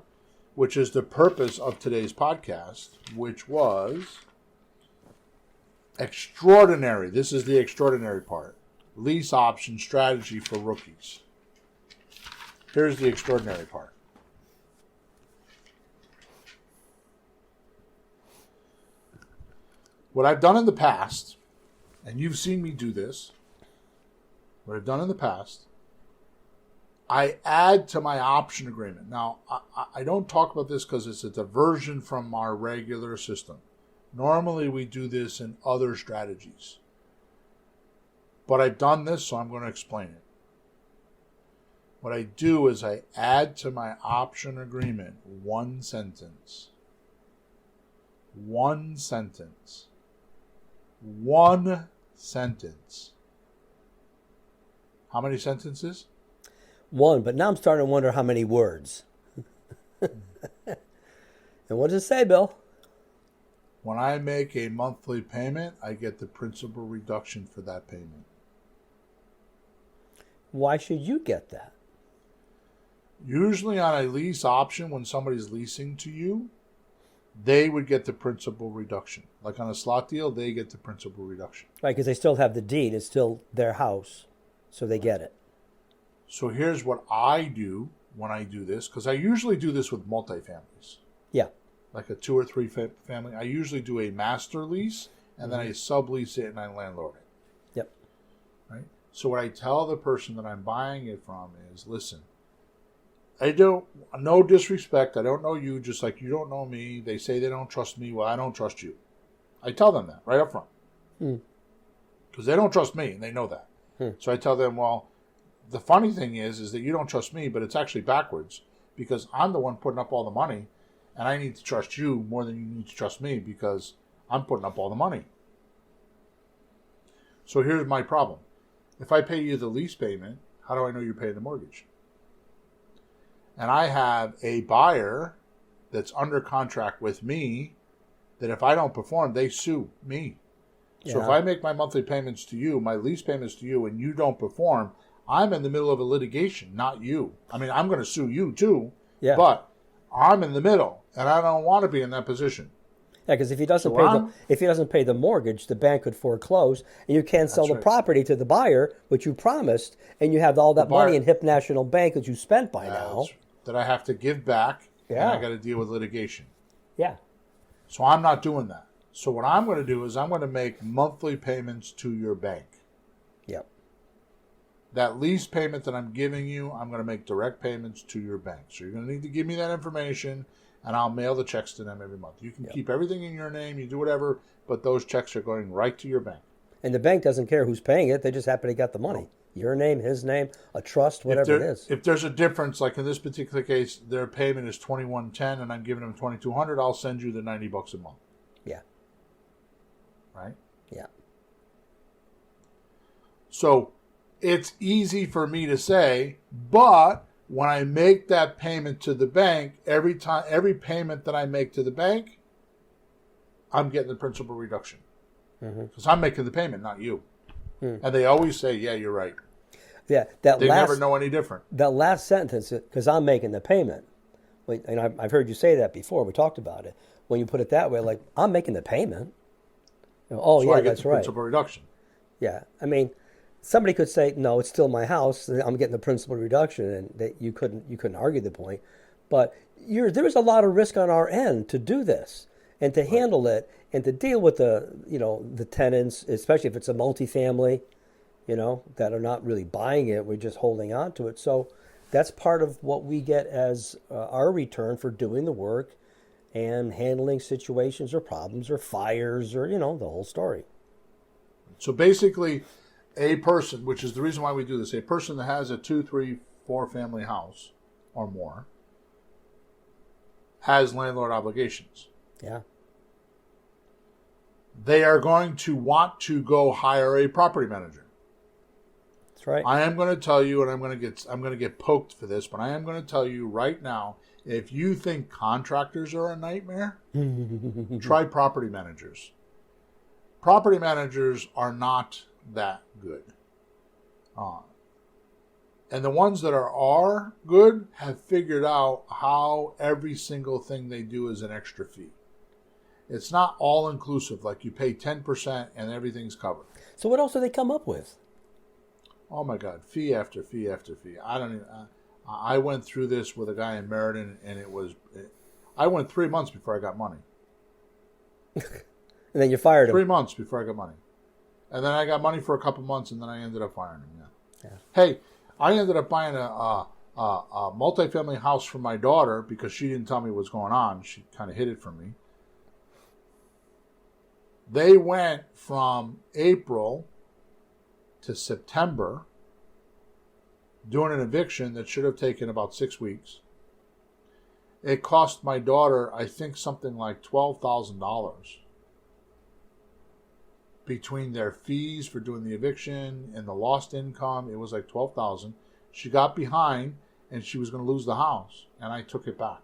Which is the purpose of today's podcast, which was extraordinary. This is the extraordinary part. Lease option strategy for rookies. Here's the extraordinary part. What I've done in the past, and you've seen me do this, what I've done in the past, I add to my option agreement. Now, I don't talk about this because it's a diversion from our regular system. Normally, we do this in other strategies. But I've done this, so I'm going to explain it. What I do is I add to my option agreement one sentence. One sentence. One sentence. How many sentences? One, but now I'm starting to wonder how many words. And what does it say, Bill? When I make a monthly payment, I get the principal reduction for that payment. Why should you get that? Usually on a lease option, when somebody's leasing to you, they would get the principal reduction. Like on a slot deal, they get the principal reduction. Right, because they still have the deed. It's still their house, so they get it. So here's what I do when I do this, because I usually do this with multifamilies. Yeah. Like a 2 or 3 family. I usually do a master lease, and then I sublease it and I landlord it. Yep. Right? So what I tell the person that I'm buying it from is, listen, no disrespect, I don't know you, just like you don't know me. They say they don't trust me. Well, I don't trust you. I tell them that right up front. Because they don't trust me, and they know that. So I tell them, well, the funny thing is that you don't trust me, but it's actually backwards, because I'm the one putting up all the money, and I need to trust you more than you need to trust me, because I'm putting up all the money. So here's my problem. If I pay you the lease payment, how do I know you're paying the mortgage? And I have a buyer that's under contract with me that if I don't perform, they sue me. So if I make my monthly payments to you, my lease payments to you, and you don't perform, I'm in the middle of a litigation, not you. I mean, I'm going to sue you too, but I'm in the middle, and I don't want to be in that position. Yeah, because if he doesn't pay the mortgage, the bank could foreclose, and you can't sell the property to the buyer, which you promised, and you have all that money in Hip National Bank that you spent by now. That I have to give back, and I got to deal with litigation. Yeah. So I'm not doing that. So what I'm going to do is I'm going to make monthly payments to your bank. Yep. That lease payment that I'm giving you, I'm going to make direct payments to your bank. So you're going to need to give me that information, and I'll mail the checks to them every month. You can keep everything in your name, you do whatever, but those checks are going right to your bank. And the bank doesn't care who's paying it. They just happen to get the money. Your name, his name, a trust, whatever it is. If there's a difference, like in this particular case, their payment is $2,110 and I'm giving them $2,200, I'll send you the $90 a month. Yeah. Right? Yeah. So it's easy for me to say, but when I make that payment to the bank, every payment that I make to the bank, I'm getting the principal reduction. Because I'm making the payment, not you. And they always say, yeah, you're right. Yeah, they never know any different. That last sentence, because I'm making the payment, and I've heard you say that before. We talked about it. When you put it that way, like, I'm making the payment. So yeah, that's right. Principal reduction. Yeah, I mean, somebody could say, no, it's still my house. I'm getting the principal reduction, and that you couldn't argue the point. But there is a lot of risk on our end to do this and to handle it and to deal with the tenants, especially if it's a multifamily, that are not really buying it. We're just holding on to it. So that's part of what we get as our return for doing the work and handling situations or problems or fires or, the whole story. So basically, a person, which is the reason why we do this, a person that has a 2, 3, 4 family house or more has landlord obligations. Yeah. They are going to want to go hire a property manager. That's right. I am going to tell you, and I'm going to get poked for this, but I am going to tell you right now, if you think contractors are a nightmare, try property managers. Property managers are not that good. And the ones that are good have figured out how every single thing they do is an extra fee. It's not all inclusive, like you pay 10% and everything's covered. So what else do they come up with? Oh my God, fee after fee after fee. I went through this with a guy in Meriden, and I went 3 months before I got money. And then you fired him. 3 months before I got money. And then I got money for a couple months, and then I ended up firing him. Yeah. Hey, I ended up buying a multifamily house for my daughter because she didn't tell me what's going on. She kind of hid it from me. They went from April to September doing an eviction that should have taken about 6 weeks. It cost my daughter, I think, something like $12,000 between their fees for doing the eviction and the lost income. It was like $12,000. She got behind and she was going to lose the house, and I took it back.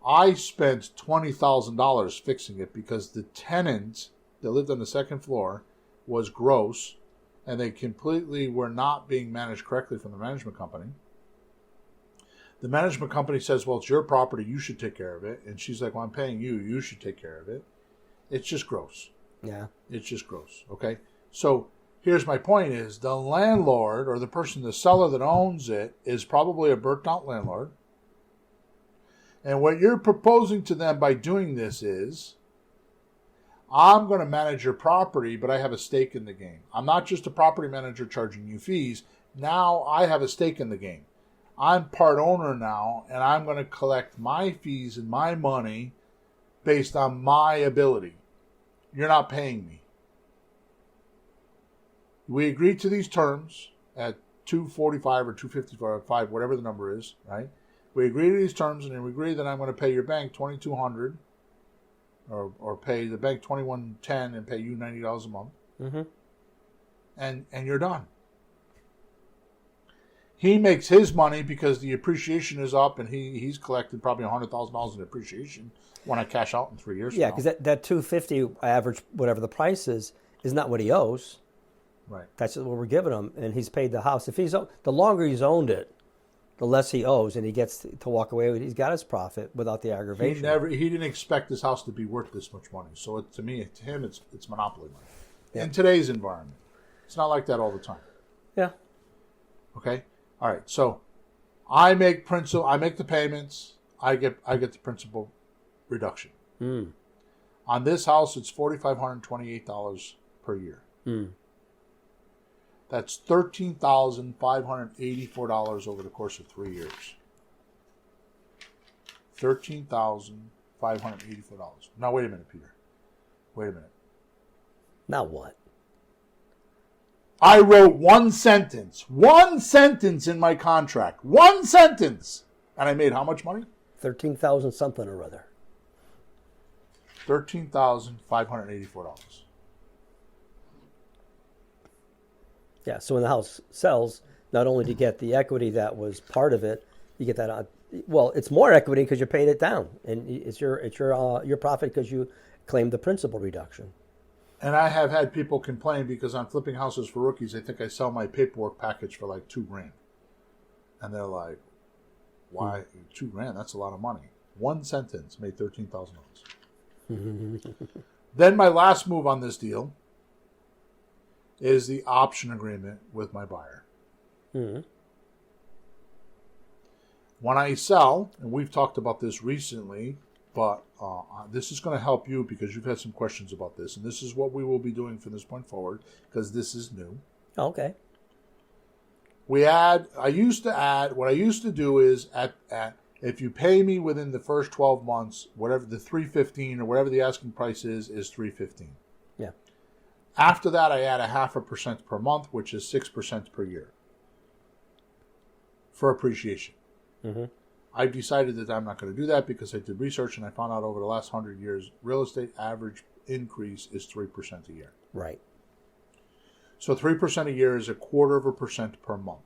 I spent $20,000 fixing it because the tenant that lived on the second floor was gross, and they completely were not being managed correctly from the management company. The management company says, well, it's your property, you should take care of it. And she's like, well, I'm paying you, you should take care of it. It's just gross. Yeah. It's just gross, okay? So here's my point is the landlord or the person, the seller that owns it is probably a burnt-out landlord. And what you're proposing to them by doing this is, I'm going to manage your property, but I have a stake in the game. I'm not just a property manager charging you fees. Now I have a stake in the game. I'm part owner now, and I'm going to collect my fees and my money based on my ability. You're not paying me. We agreed to these terms at $245 or $255, whatever the number is, right? We agree to these terms, and we agree that I'm going to pay your bank $2,200, or pay the bank $2,110 and pay you $90 a month, and you're done. he makes his money because the appreciation is up, and he's collected probably $100,000 in appreciation when I cash out in 3 years. Yeah, because that $250 average, whatever the price is not what he owes. Right. That's what we're giving him, and he's paid the house. If the longer he's owned it, the less he owes, and he gets to walk away with. He's got his profit without the aggravation. He didn't expect this house to be worth this much money. So to him, it's monopoly money. Yeah. In today's environment, it's not like that all the time. Yeah. Okay. All right. So I make the payments. I get the principal reduction. On this house, it's $4,528 per year. That's $13,584 over the course of 3 years. $13,584. Now wait a minute, Peter. Wait a minute. Now what? I wrote one sentence in my contract. One sentence. And I made how much money? 13,000 something or other. $13,584. Yeah, so when the house sells, not only do you get the equity that was part of it, you get that on. Well, it's more equity because you paid it down, and it's your profit because you claimed the principal reduction. And I have had people complain because I'm flipping houses for rookies. They think I sell my paperwork package for like $2,000, and they're like, "Why $2,000? That's a lot of money." One sentence made $13,000. Then my last move on this deal is the option agreement with my buyer. When I sell, and we've talked about this recently, but this is going to help you because you've had some questions about this, and this is what we will be doing from this point forward because this is new. Okay. What I used to do is if you pay me within the first 12 months, whatever the $315 or whatever the asking price is $315. Yeah. After that, I add 0.5% per month, which is 6% per year for appreciation. I've decided that I'm not going to do that because I did research and I found out over the last 100 years, real estate average increase is 3% a year. Right. So 3% a year is 0.25% per month.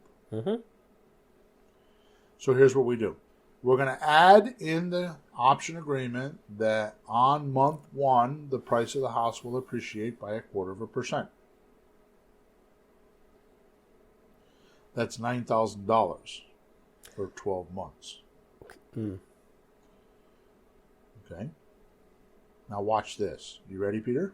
So here's what we do. We're going to add in the option agreement that on month 1, the price of the house will appreciate by 0.25%. That's $9,000 for 12 months. Okay. Now watch this. You ready, Peter?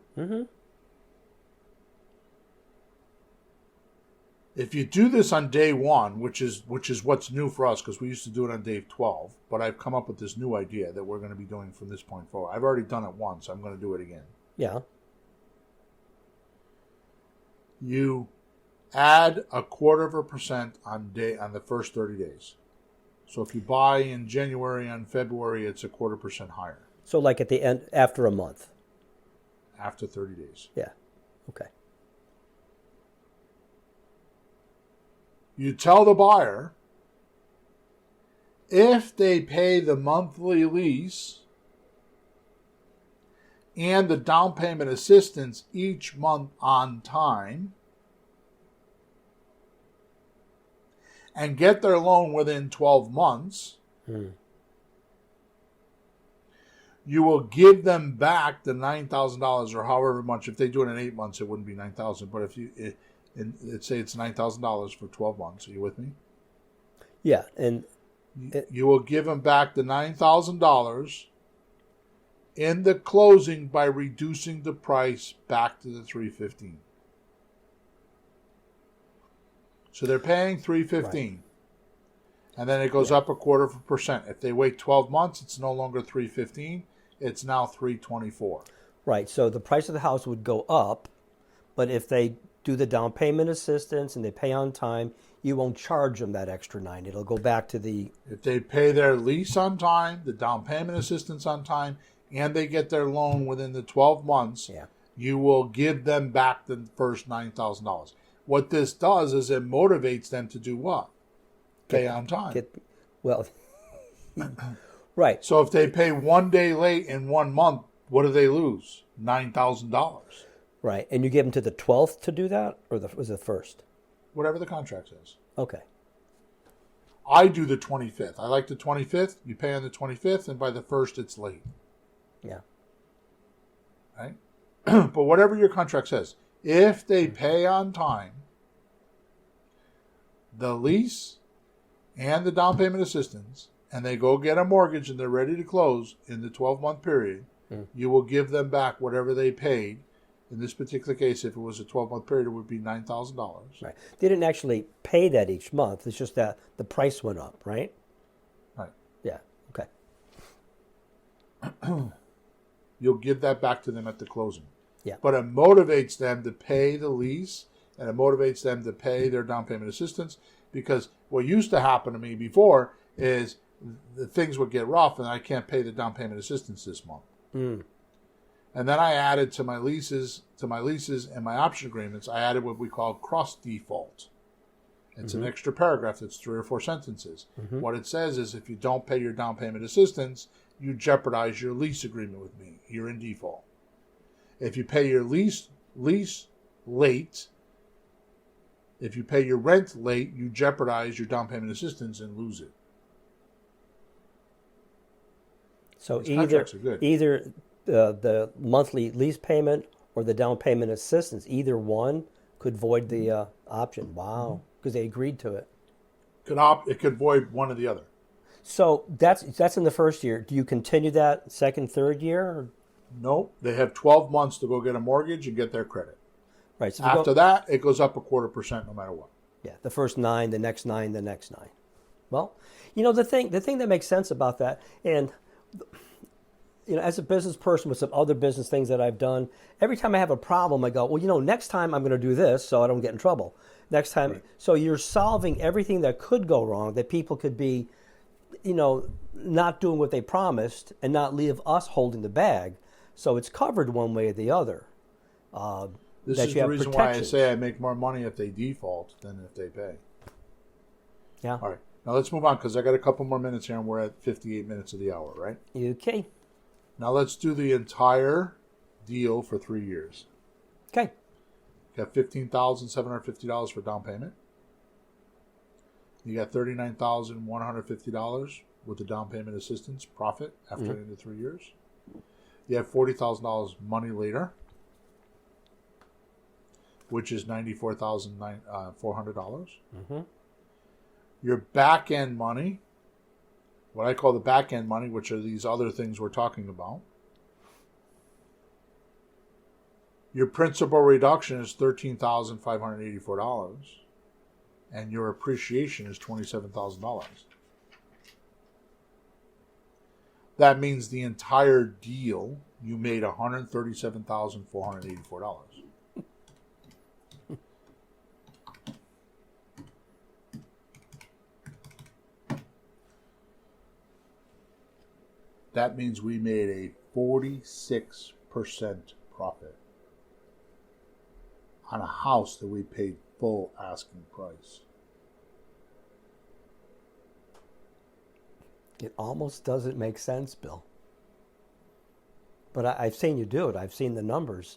If you do this on day 1, which is what's new for us because we used to do it on day 12, but I've come up with this new idea that we're going to be doing from this point forward. I've already done it once. I'm going to do it again. Yeah. You add 0.25% on the first 30 days. So if you buy in January and February, it's 0.25% higher. So like at the end, after a month. After 30 days. Yeah. Okay. You tell the buyer if they pay the monthly lease and the down payment assistance each month on time and get their loan within 12 months, you will give them back the $9,000 or however much. If they do it in 8 months, it wouldn't be $9,000. But if let's say it's $9,000 for 12 months. Are you with me? Yeah, and you will give them back the $9,000 in the closing by reducing the price back to the $315. So they're paying $315, right. And then it goes up 0.25%. If they wait 12 months, it's no longer $315. It's now $324. Right. So the price of the house would go up, but if they do the down payment assistance and they pay on time, you won't charge them that extra $9. It'll go back to the... If they pay their lease on time, the down payment assistance on time, and they get their loan within the 12 months, you will give them back the first $9,000. What this does is it motivates them to do what? Pay on time. Right. So if they pay 1 day late in 1 month, what do they lose? $9,000. Right. And you give them to the 12th to do that? Or was it the first? Whatever the contract says. Okay. I do the 25th. I like the 25th. You pay on the 25th, and by the 1st, it's late. Yeah. Right? But whatever your contract says, if they pay on time, the lease and the down payment assistance, and they go get a mortgage and they're ready to close in the 12-month period, you will give them back whatever they paid. In this particular case, if it was a 12-month period, it would be $9,000. Right. They didn't actually pay that each month. It's just that the price went up, right? Right. Yeah. Okay. You'll give that back to them at the closing. Yeah. But it motivates them to pay the lease, and it motivates them to pay their down payment assistance, because what used to happen to me before is the things would get rough and I can't pay the down payment assistance this month. And then I added to my leases and my option agreements, I added what we call cross default. It's an extra paragraph that's 3 or 4 sentences. What it says is, if you don't pay your down payment assistance, you jeopardize your lease agreement with me. You're in default. If you pay your lease late, if you pay your rent late, you jeopardize your down payment assistance and lose it. So These contracts are good. either the monthly lease payment or the down payment assistance, either one could void the option. Wow, because they agreed to it. It could void one or the other. So that's in the first year. Do you continue that second, third year? Or? No, they have 12 months to go get a mortgage and get their credit. Right. So After that, it goes up 0.25% no matter what. Yeah, the first 9, the next 9, the next 9. Well, the thing that makes sense about that, and as a business person with some other business things that I've done, every time I have a problem, I go, well, next time I'm going to do this so I don't get in trouble. Next time, right. So you're solving everything that could go wrong, that people could be, not doing what they promised and not leave us holding the bag. So it's covered one way or the other. This is the reason why I say I make more money if they default than if they pay. Yeah. All right. Now let's move on, because I got a couple more minutes here and we're at 58 minutes of the hour, right? Okay. Now let's do the entire deal for 3 years. Okay. You got $15,750 for down payment. You got $39,150 with the down payment assistance profit after the end of 3 years. You have $40,000 money later, which is $94,400. Your back end money, what I call the back end money, which are these other things we're talking about. Your principal reduction is $13,584, and your appreciation is $27,000. That means the entire deal, you made $137,484. That means we made a 46% profit on a house that we paid full asking price. It almost doesn't make sense, Bill. But I've seen you do it. I've seen the numbers.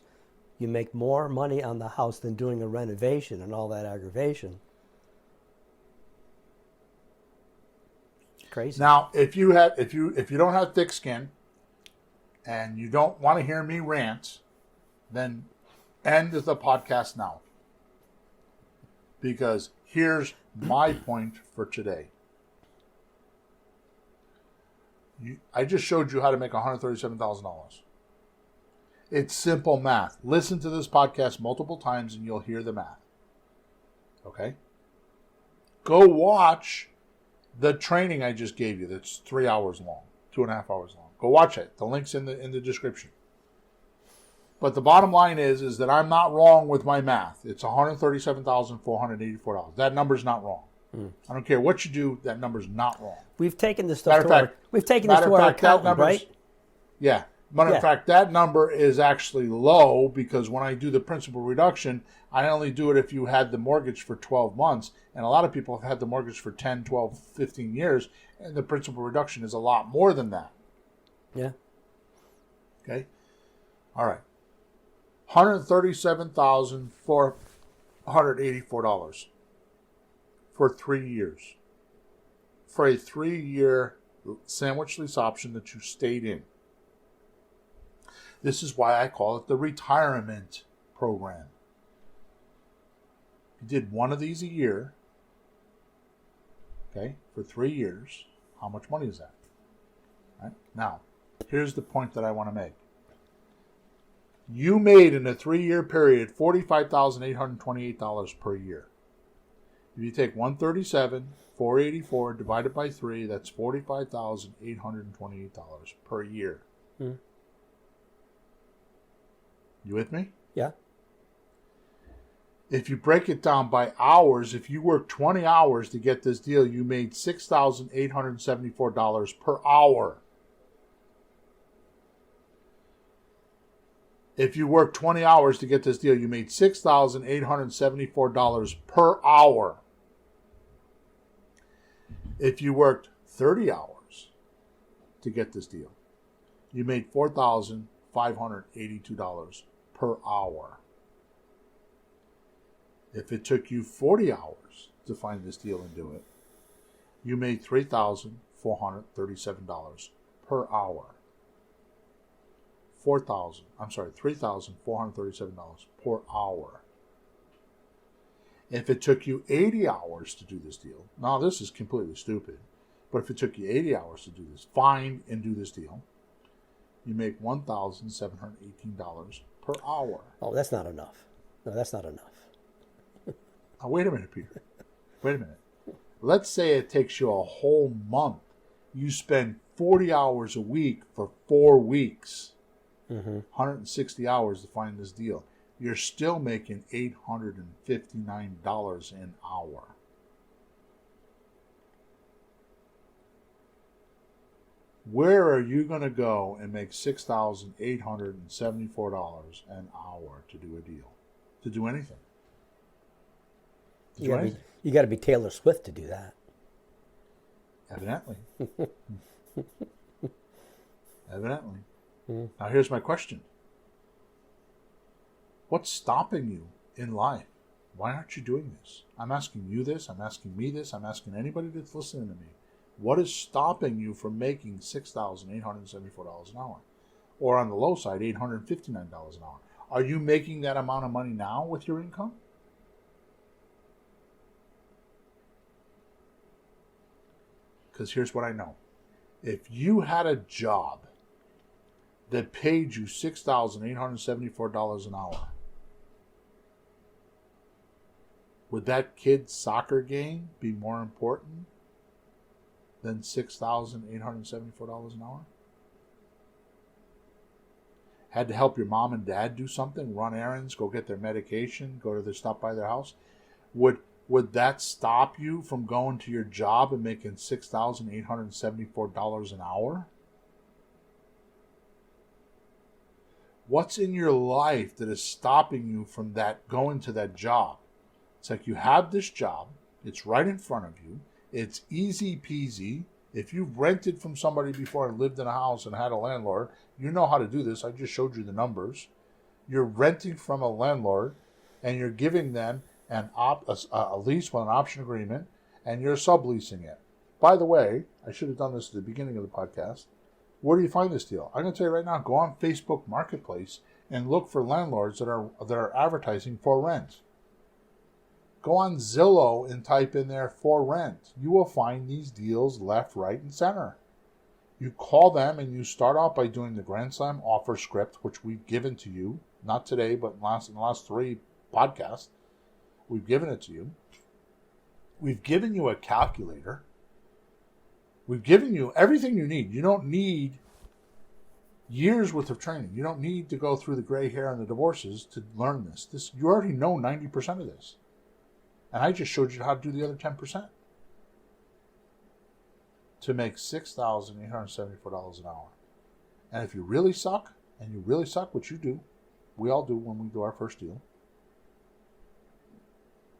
You make more money on the house than doing a renovation and all that aggravation. Crazy. Now, if you don't have thick skin and you don't want to hear me rant, then end the podcast now. Because here's my point for today. I just showed you how to make $137,000. It's simple math. Listen to this podcast multiple times and you'll hear the math. Okay? Go watch the training I just gave you. That's 3 hours long, 2.5 hours long. Go watch it. The link's in the description. But the bottom line is that I'm not wrong with my math. It's $137,484. That number's not wrong. I don't care what you do. That number's not wrong. We've taken this stuff to our accountant, right? Yeah. Matter of fact, that number is actually low, because when I do the principal reduction, I only do it if you had the mortgage for 12 months. And a lot of people have had the mortgage for 10, 12, 15 years. And the principal reduction is a lot more than that. Yeah. Okay. All right. $137,484 for 3 years. for a 3-year sandwich lease option that you stayed in. This is why I call it the retirement program. If you did one of these a year, okay, for 3 years, how much money is that? Right? Now, here's the point that I want to make. You made in a 3-year period $45,828 per year. If you take 137,484 divided by 3, that's $45,828 per year. Hmm. You with me? Yeah. If you break it down by hours, if you work 20 hours to get this deal, you made $6,874 per hour. If you work 20 hours to get this deal, you made $6,874 per hour. If you worked 30 hours to get this deal, you made $4,582 per hour. If it took you 40 hours to find this deal and do it, you made $3,437 per hour. $3,437 per hour. If it took you 80 hours to do this deal, now this is completely stupid, but if it took you 80 hours to do this, find and do this deal, you make $1,718 per hour. Oh, that's not enough. No, that's not enough. Now, wait a minute, Peter. Wait a minute. Let's say it takes you a whole month. You spend 40 hours a week for 4 weeks. 160 hours to find this deal. You're still making $859 an hour. Where are you going to go and make $6,874 an hour to do a deal? To do anything? You got to be Taylor Swift to do that. Evidently. Evidently. Now here's my question. What's stopping you in life? Why aren't you doing this? I'm asking you this. I'm asking me this. I'm asking anybody that's listening to me. What is stopping you from making $6,874 an hour? Or on the low side, $859 an hour. Are you making that amount of money now with your income? Because here's what I know. If you had a job that paid you $6,874 an hour, would that kid's soccer game be more important than $6,874 an hour? Had to help your mom and dad do something, run errands, go get their medication, stop by their house? Would that stop you from going to your job and making $6,874 an hour? What's in your life that is stopping you from going to that job? It's like you have this job. It's right in front of you. It's easy peasy. If you've rented from somebody before and lived in a house and had a landlord, you know how to do this. I just showed you the numbers. You're renting from a landlord and you're giving them a lease with an option agreement and you're subleasing it. By the way, I should have done this at the beginning of the podcast. Where do you find this deal? I'm going to tell you right now, go on Facebook Marketplace and look for landlords that are advertising for rent. Go on Zillow and type in there for rent. You will find these deals left, right, and center. You call them and you start out by doing the Grand Slam offer script, which we've given to you, not today, but in the last 3 podcasts. We've given it to you. We've given you a calculator. We've given you everything you need. You don't need years worth of training. You don't need to go through the gray hair and the divorces to learn this. You already know 90% of this. And I just showed you how to do the other 10%. To make $6,874 an hour. And if you really suck, which you do, we all do when we do our first deal,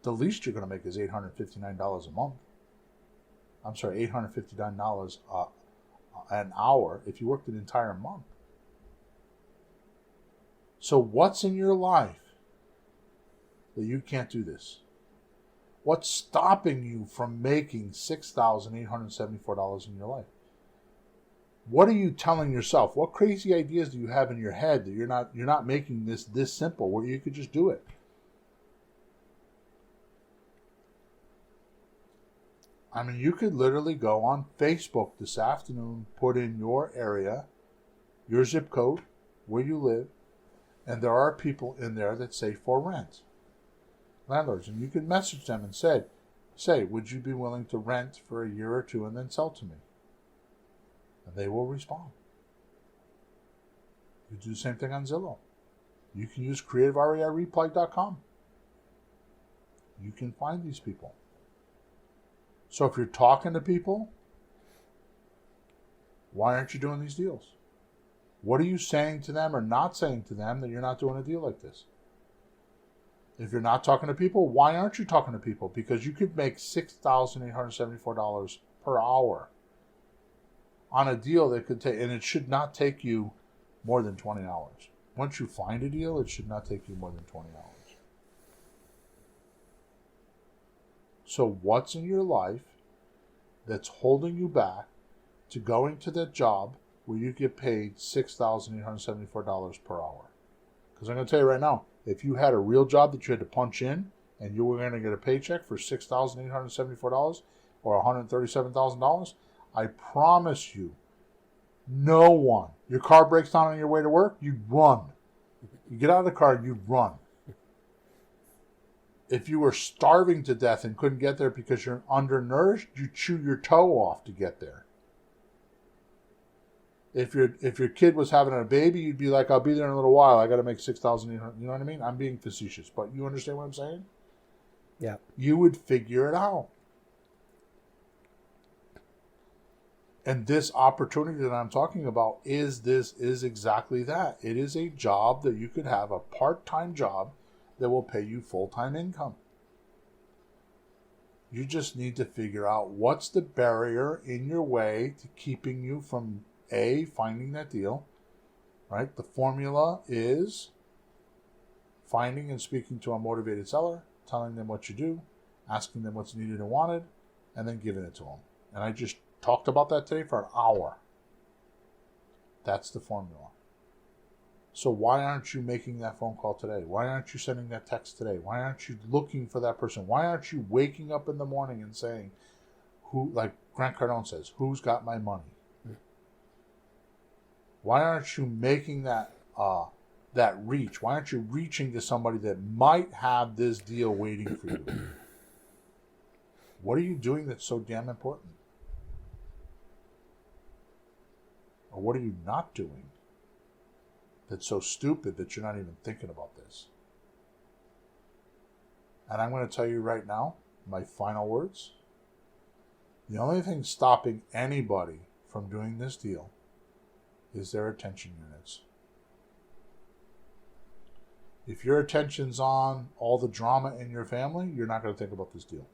the least you're going to make is $859 a month. I'm sorry, $859 an hour if you worked an entire month. So what's in your life that you can't do this? What's stopping you from making $6,874 in your life? What are you telling yourself? What crazy ideas do you have in your head that you're not making this simple where you could just do it? I mean, you could literally go on Facebook this afternoon, put in your area, your zip code, where you live, and there are people in there that say for rent. Landlords, and you can message them and say, would you be willing to rent for a year or two and then sell to me? And they will respond. You do the same thing on Zillow. You can use creativereplay.com. You can find these people. So if you're talking to people, why aren't you doing these deals? What are you saying to them or not saying to them that you're not doing a deal like this? If you're not talking to people, why aren't you talking to people? Because you could make $6,874 per hour on a deal that could take, and it should not take you more than 20 hours. Once you find a deal, it should not take you more than 20 hours. So what's in your life that's holding you back to going to that job where you get paid $6,874 per hour? Because I'm going to tell you right now, if you had a real job that you had to punch in and you were going to get a paycheck for $6,874 or $137,000, I promise you, no one. Your car breaks down on your way to work, you'd run. You get out of the car, you'd run. If you were starving to death and couldn't get there because you're undernourished, you'd chew your toe off to get there. If your kid was having a baby, you'd be like, I'll be there in a little while. I got to make $6,800. You know what I mean? I'm being facetious, but you understand what I'm saying? Yeah. You would figure it out. And this opportunity that I'm talking about is exactly that. It is a job that you could have, a part-time job that will pay you full-time income. You just need to figure out what's the barrier in your way to keeping you from finding that deal, right? The formula is finding and speaking to a motivated seller, telling them what you do, asking them what's needed and wanted, and then giving it to them. And I just talked about that today for an hour. That's the formula. So why aren't you making that phone call today? Why aren't you sending that text today? Why aren't you looking for that person? Why aren't you waking up in the morning and saying, who, like Grant Cardone says, who's got my money? Why aren't you making that reach? Why aren't you reaching to somebody that might have this deal waiting for you? What are you doing that's so damn important? Or what are you not doing that's so stupid that you're not even thinking about this? And I'm going to tell you right now, my final words. The only thing stopping anybody from doing this deal is their attention units. If your attention's on all the drama in your family, you're not going to think about this deal.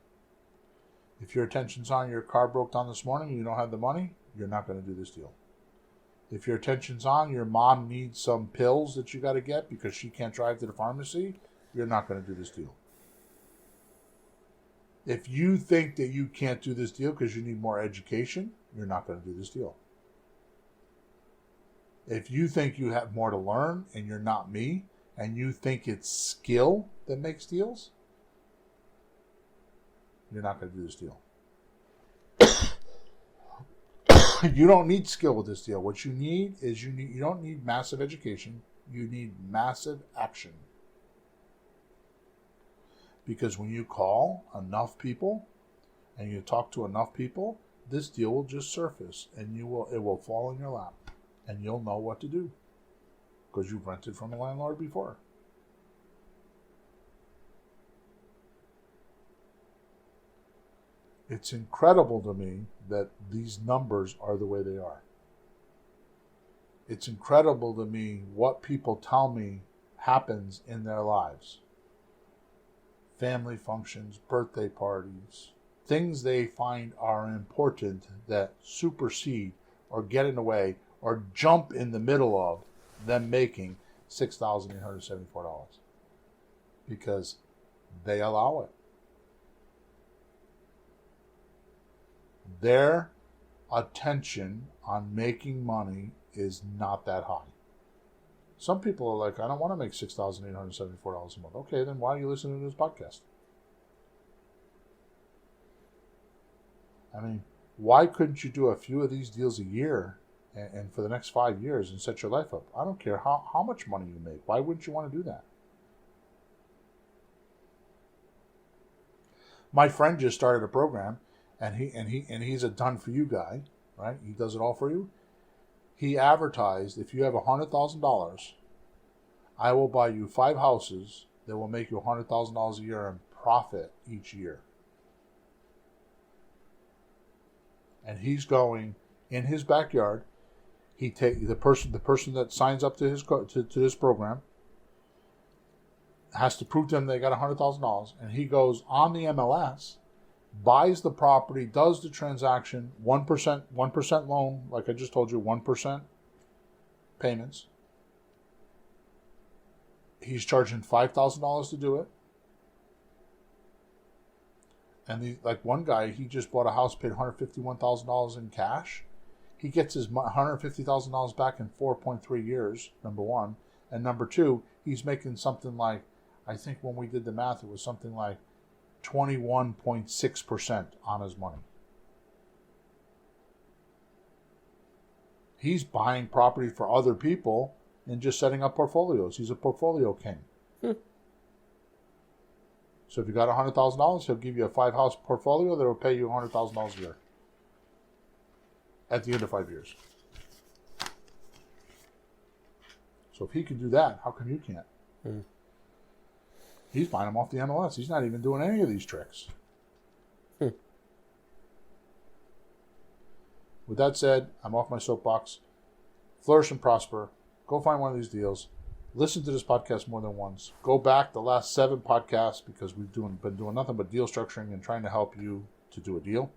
If your attention's on your car broke down this morning and you don't have the money, you're not going to do this deal. If your attention's on your mom needs some pills that you got to get because she can't drive to the pharmacy, you're not going to do this deal. If you think that you can't do this deal because you need more education, you're not going to do this deal. If you think you have more to learn and you're not me, and you think it's skill that makes deals, you're not going to do this deal. You don't need skill with this deal. What you need is you don't need massive education. You need massive action. Because when you call enough people and you talk to enough people, this deal will just surface and it will fall in your lap and you'll know what to do because you've rented from a landlord before. It's incredible to me that these numbers are the way they are. It's incredible to me what people tell me happens in their lives. Family functions, birthday parties, things they find are important that supersede or get in the way or jump in the middle of them making $6,874 because they allow it. their attention on making money is not that high. Some people are like, I don't want to make $6,874 a month. Okay, then why are you listening to this podcast? I mean, why couldn't you do a few of these deals a year and for the next 5 years and set your life up? I don't care how much money you make. Why wouldn't you want to do that? My friend just started a program, and he's a done for you guy, right? He does it all for you. He advertised, if you have $100,000, I will buy you 5 houses that will make you $100,000 a year in profit each year. And he's going in his backyard. He take the person that signs up to his to this program has to prove to him they got $100,000, and he goes on the MLS, buys the property, does the transaction, 1% loan, like I just told you, 1% payments. He's charging $5,000 to do it. And like one guy, he just bought a house, paid $151,000 in cash. He gets his $150,000 back in 4.3 years, number one. And number two, he's making something like, I think when we did the math, it was something like 21.6% on his money. He's buying property for other people and just setting up portfolios. He's a portfolio king. So if you got $100,000, he'll give you a 5-house portfolio that will pay you $100,000 a year at the end of 5 years. So if he can do that, how come you can't? He's buying them off the MLS. He's not even doing any of these tricks. With that said, I'm off my soapbox. Flourish and prosper. Go find one of these deals. Listen to this podcast more than once. Go back the last 7 podcasts because we've been doing nothing but deal structuring and trying to help you to do a deal.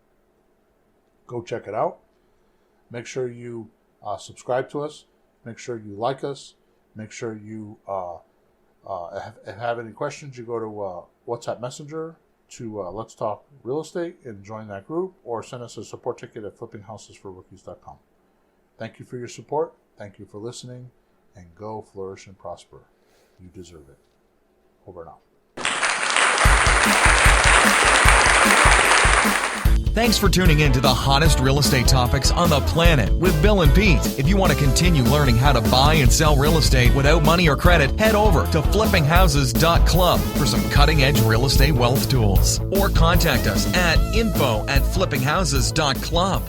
Go check it out. Make sure you subscribe to us. Make sure you like us. Make sure you have any questions. You go to WhatsApp Messenger to Let's Talk Real Estate and join that group, or send us a support ticket at flippinghousesforrookies.com. Thank you for your support. Thank you for listening. And go flourish and prosper. You deserve it. Over and out. Thanks for tuning in to the hottest real estate topics on the planet with Bill and Pete. If you want to continue learning how to buy and sell real estate without money or credit, head over to flippinghouses.club for some cutting-edge real estate wealth tools. Or contact us at info@flippinghouses.club.